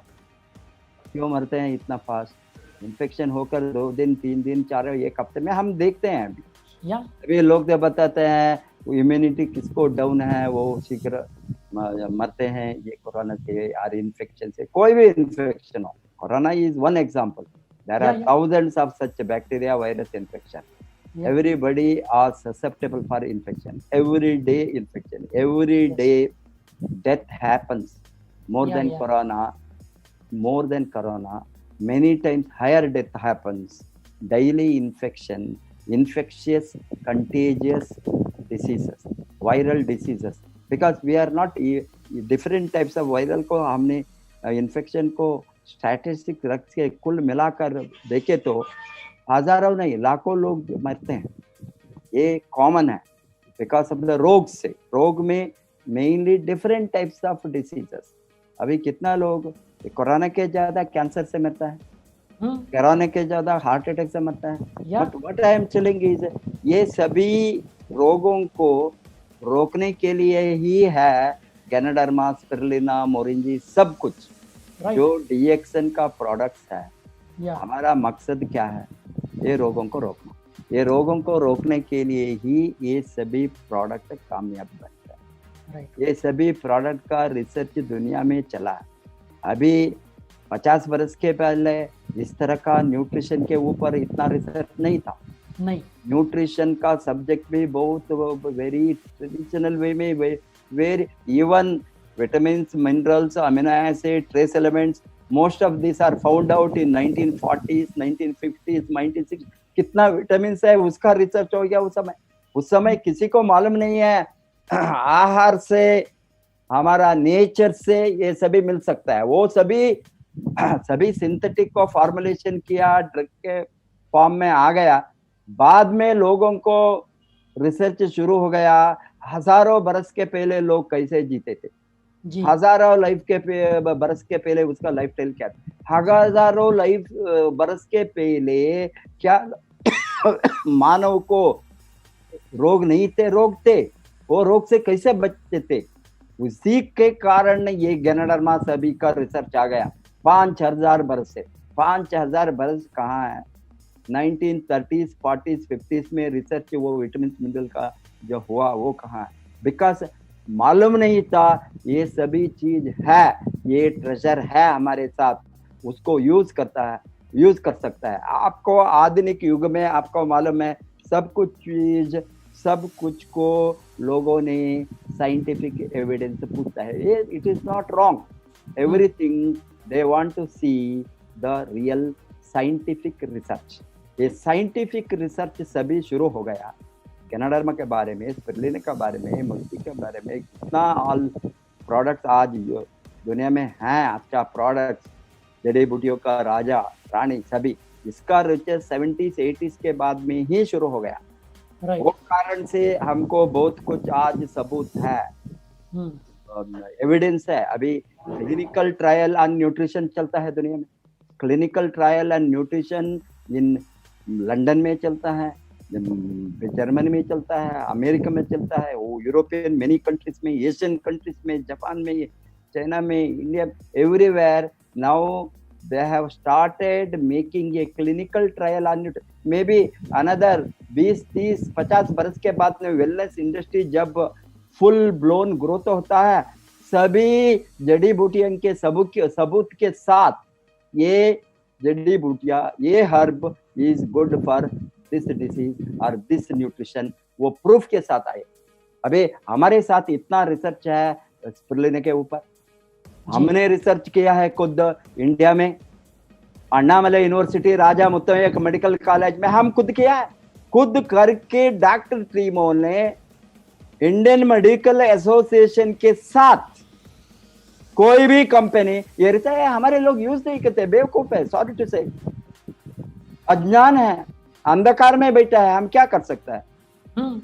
क्यों मरते हैं इतना फास्ट? इन्फेक्शन होकर 2 दिन, 3 दिन, 4, 1 हफ्ते में हम देखते हैं। अभी लोग जो बताते हैं इम्यूनिटी किसको डाउन है वो शीघ्र मरते हैं ये कोरोना से और इन्फेक्शन से। कोई भी इन्फेक्शन हो, corona is one example, there are thousands of such bacteria, virus infection. Everybody are susceptible for infection. Every day infection. Every day death happens. More than corona. More than corona. Many times higher death happens. Daily infection. Infectious, contagious diseases. Viral diseases. Because we are not different types of viral को हमने infection को statistic रख के कुल मिलाकर देखे तो हजारों नहीं लाखों लोग मरते हैं। ये कॉमन है बिकॉज ऑफ द रोग से। रोग में mainly different types of diseases. अभी कितना लोग कोरोना के ज्यादा कैंसर से मरता है, कोरोना के ज्यादा हार्ट अटैक से मरता है। But what I am telling is ये सभी रोगों को रोकने के लिए ही है गैनाडर्मा, स्पिरुलिना, मोरिंजी, सब कुछ जो डीएक्सन का प्रोडक्ट्स है। हमारा मकसद क्या है? ये रोगों को रोकना। ये रोगों को रोकने के लिए ही ये सभी प्रोडक्ट कामयाब बनते हैं। ये सभी प्रोडक्ट का रिसर्च दुनिया में चला है। अभी 50 वर्ष के पहले इस तरह का न्यूट्रिशन के ऊपर इतना रिसर्च नहीं था। नहीं, न्यूट्रिशन का सब्जेक्ट भी बहुत वेरी ट्रेडिशनल वे में, very even vitamins, minerals, amino acid, trace elements, most of these are found out in 1940s, 1950s, 1960s। कितना विटामिन है उसका रिसर्च हो गया उस समय किसी को मालूम नहीं है। आहार से, हमारा नेचर से ये सभी मिल सकता है। वो सभी सिंथेटिक को फॉर्मुलेशन किया, ड्रग के फॉर्म में आ गया। बाद में लोगों को रिसर्च शुरू हो गया। हजारों बरस के पहले लोग कैसे जीते थे, हजारों बरस के पहले उसका लाइफ स्टाइल क्या था, हजारों बरस के पहले क्या मानव को रोग नहीं थे, रोग थे, वो रोग से कैसे बचते थे? उसी के कारण ये गैनाडर्मा सभी का रिसर्च आ गया 5000 बरस से। 5000 बरस कहाँ है? 1930s, 40s, 50s में रिसर्च वो विटामिन मिनरल का जो हुआ वो कहाँ है? बिकॉज मालूम नहीं था ये सभी चीज है, ये ट्रेजर है हमारे साथ, उसको यूज कर सकता है। आपको आधुनिक युग में आपको मालूम है सब कुछ को लोगों ने साइंटिफिक एविडेंस पूछता है। It is not wrong. Everything they want to see the real scientific research. ये साइंटिफिक रिसर्च सभी शुरू हो गया कैनाडर्मा के बारे में, स्पिरुलिना के बारे में, मुल्की के बारे में, कितना ऑल प्रोडक्ट्स आज दुनिया में हैं, अच्छा प्रोडक्ट्स, जड़ी बूटियों का राजा रानी सभी, इसका रिसर्च 70s 80s के बाद में ही शुरू हो गया। वो कारण से हमको बहुत कुछ आज सबूत है, एविडेंस है। अभी क्लिनिकल ट्रायल ऑन न्यूट्रिशन चलता है दुनिया में, clinical trial and nutrition in London में चलता है, जर्मनी में चलता है, अमेरिका में चलता है, वो यूरोपियन मेनी कंट्रीज में, एशियन कंट्रीज में, जापान में, चाइना में, India, everywhere now they have started making a clinical trial on nutrition. Maybe another 20, 30, 50 बरस के बाद में वेलनेस इंडस्ट्री जब फुल ब्लोन ग्रोथ होता है, सभी जड़ी बूटियों के सबूत के साथ ये जड़ी बूटियां, ये herb is good for this disease और दिस न्यूट्रिशन, वो प्रूफ के साथ आए। अबे हमारे साथ इतना रिसर्च है स्पिरुलिना के ऊपर, हमने रिसर्च किया है खुद इंडिया में, अन्नामलई यूनिवर्सिटी राजा मुत्तमय्या मेडिकल कॉलेज में हम खुद किया है। खुद करके डॉक्टर टीमों ने इंडियन मेडिकल एसोसिएशन के साथ, कोई भी कंपनी ये रिसर्च हमारे लोग यूज नहीं करते, बेवकूफ है, सॉरी टू से, अज्ञान है, अंधकार में बैठा है, हम क्या कर सकते हैं।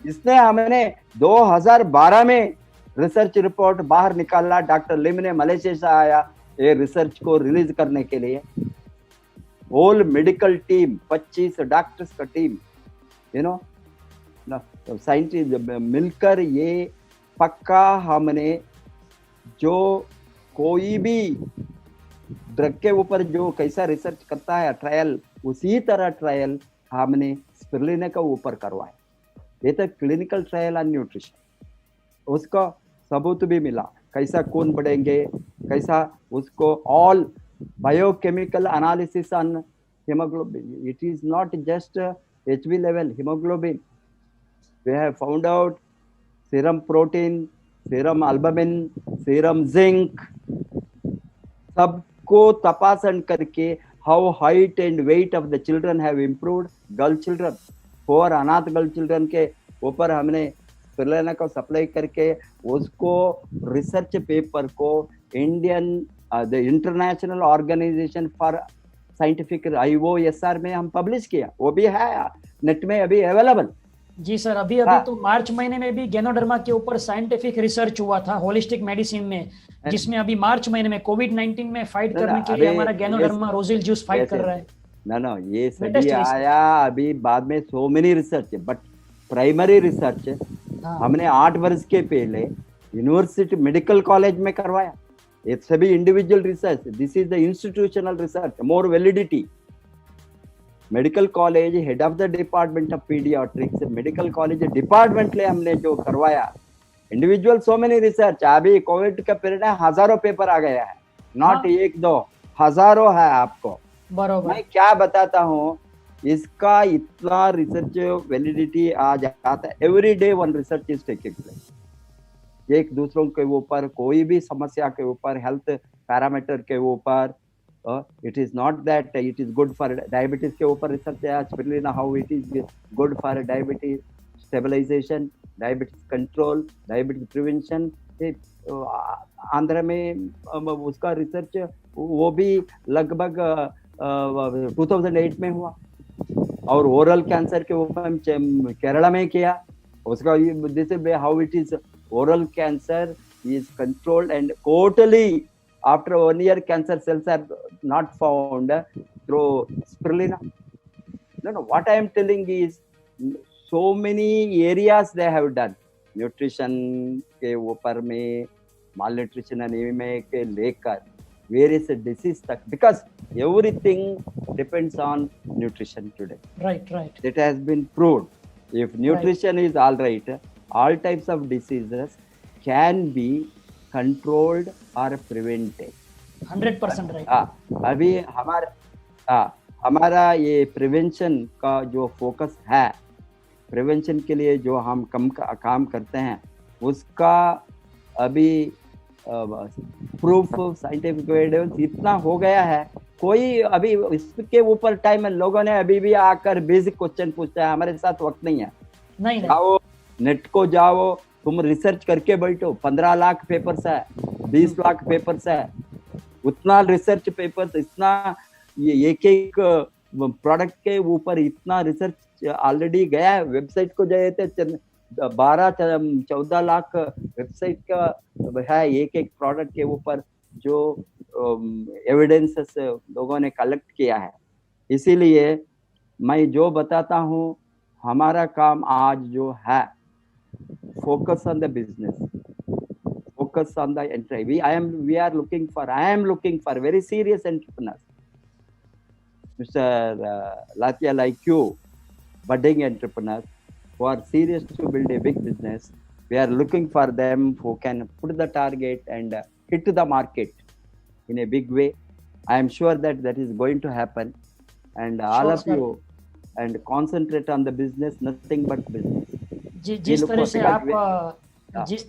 इसने हमने 2012 में रिसर्च रिपोर्ट बाहर निकाला, डॉक्टर लिम ने मलेशिया से आया ये रिसर्च को रिलीज करने के लिए, होल मेडिकल टीम 25 डॉक्टर्स का टीम, यू नो साइंटिस्ट मिलकर ये पक्का हमने जो कोई भी ड्रग के ऊपर जो कैसा रिसर्च करता है ट्रायल, उसी तरह ट्रायल हमने स्पिरुलिना के ऊपर करवाया। ये तो क्लिनिकल ट्रायल ऑन न्यूट्रिशन, उसका सबूत भी मिला, कैसा खून बढ़ेंगे, कैसा उसको all biochemical analysis on hemoglobin. It is not just HB level hemoglobin. We have found out serum protein, serum albumin, serum zinc, सबको तपासन करके how height and weight of the children have improved. Girl children, 4 अनाथ girl children के ऊपर हमने spirulina को supply करके उसको research paper को Indian the international organisation for scientific IOSR में हम पब्लिश किया, वो भी है नेट में अभी अवेलेबल। जी सर, अभी तो मार्च महीने में भी गैनोडर्मा के ऊपर साइंटिफिक रिसर्च हुआ था होलिस्टिक मेडिसिन में, जिसमें अभी मार्च महीने में कोविड-19 में फाइट करने के लिए हमारा गैनोडर्मा रोजिल जूस फाइट कर रहा है। ना ये सभी आया अभी बाद में, so many research, but primary research हमने 8 वर्ष के पहले यूनिवर्सिटी मेडिकल कॉलेज में करवाया। ये सभी individual research, this is the institutional research, more validity. Medical college head of the department of paediatrics, medical college department ले हमने जो करवाया, इंडिविजुअल सो मेनी रिसर्च। अभी कोविड का पीरियड है, हजारों पेपर आ गया है, नॉट 1-2, हजारों है आपको। बरोबर, मैं क्या बताता हूँ, इसका इतना रिसर्च वैलिडिटी आ जाता है। Every day one research is taking place, एक दूसरों के ऊपर, कोई भी समस्या के ऊपर, हेल्थ पैरामीटर के ऊपर। It is not that it is good for diabetes के ऊपर रिसर्च है spirulina, how it is good for diabetes stabilisation, diabetes control, diabetes prevention. Andhra में उसका रिसर्च वो भी लगभग 2008 में हुआ, और ओरल कैंसर के ऊपर केरला में किया उसका। This is how it is, oral cancer is controlled and totally after 1 year cancer cells are not found through spirulina. No, what I am telling is so many areas they have done, nutrition के ऊपर में, malnutrition anemia के लेकर various disease तक, because everything depends on nutrition today. Right. It has been proved. If nutrition is all right, all types of diseases can be controlled or prevented. 100% right. अभी हमारा ये prevention का जो focus है, prevention के लिए जो हम काम करते हैं, उसका अभी प्रूफ साइंटिफिक एविडेंस इतना हो गया है, कोई अभी इसके ऊपर टाइम है। लोगों ने अभी भी आकर बेसिक क्वेश्चन पूछता है, हमारे साथ वक्त नहीं है। नहीं नहीं जाओ, नेट को जाओ, तुम रिसर्च करके बैठो। 15 लाख पेपर्स है, 20 लाख पेपर्स है, उतना रिसर्च पेपर्स, इतना ये एक प्रोडक्ट के ऊपर इतना रिसर्च ऑलरेडी गया है। वेबसाइट को जाए थे 12-14 लाख वेबसाइट का है एक प्रोडक्ट के ऊपर, जो एविडेंसेस लोगों ने कलेक्ट किया है। इसीलिए मैं जो बताता हूँ, हमारा काम आज जो है, focus on the business, focus on the entry. I am looking for very serious entrepreneurs, Mr. Latia, like you, budding entrepreneurs who are serious to build a big business. We are looking for them who can put the target and hit the market in a big way. I am sure that is going to happen, and all of you, and concentrate on the business, nothing but business. जिस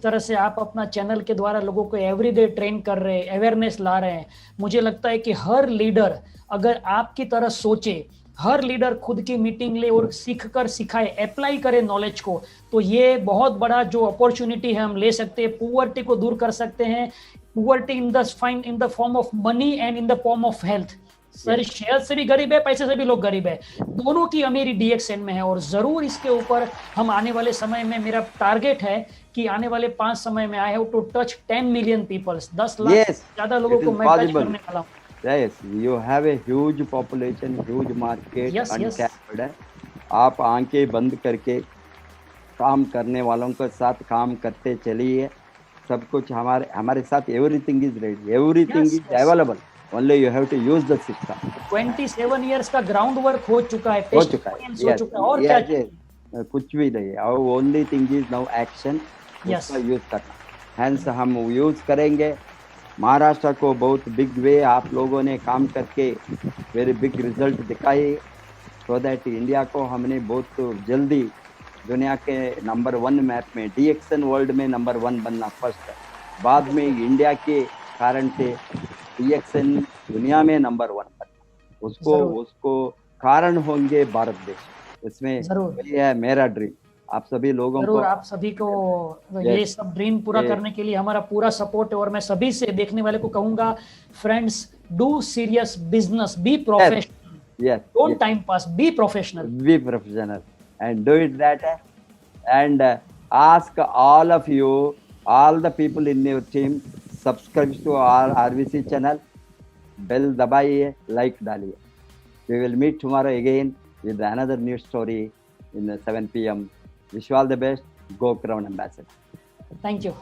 तरह से आप अपना channel के द्वारा लोगों को everyday train कर रहे हैं, अवेयरनेस ला रहे हैं, मुझे लगता है कि हर लीडर अगर आपकी तरह सोचे, हर लीडर खुद की मीटिंग ले और सीख कर सिखाए, अप्लाई करे नॉलेज को, तो ये बहुत बड़ा जो अपॉर्चुनिटी है हम ले सकते हैं। पुअर्टी को दूर कर सकते हैं, poverty in the form of money and in the form of health. Sir share से भी गरीब है, पैसे से भी लोग गरीब है, दोनों की अमीरी DXN में है। और जरूर इसके ऊपर हम आने वाले समय में, मेरा टारगेट है कि आने वाले 5 समय में I have to touch 10 million peoples, 10 lakh ज्यादा लोगों को मैं टच करने वाला हूँ। Yes, you have a huge population, huge market, uncapped है। आप आंखें बंद करके काम करने वालों के साथ काम करते चलिए। सब कुछ हमारे साथ everything is ready, everything is available. Only you have to use the system. 27 years का ग्राउंड वर्क हो चुका है, हो चुका है, और क्या चाहिए? कुछ भी नहीं। और only thing is now action, उसका यूज करना। हैंस हम यूज करेंगे। महाराष्ट्र को बहुत बिग वे आप लोगों ने काम करके वेरी बिग रिजल्ट दिखाए, सो दैट इंडिया को हमने बहुत जल्दी दुनिया के नंबर 1 मैप में, DXN वर्ल्ड में नंबर 1 बनना फर्स्ट। बाद में इंडिया के कारण से DXN दुनिया में नंबर 1 बनना, उसको कारण होंगे भारत देश। इसमें ये है मेरा ड्रीम। आप सभी लोगों को, आप सभी को ये सब ड्रीम पूरा करने के लिए हमारा पूरा सपोर्ट है। और मैं सभी से, देखने वाले को कहूंगा, friends, do serious business, be professional, don't time pass, be professional and do it that, and ask all of you, all the people in your team, subscribe to our RVC channel, bell dabaiye, like daliye. We will meet tomorrow again with another new story in 7 PM. Wish you all the best. Go Crown Ambassador. Thank you.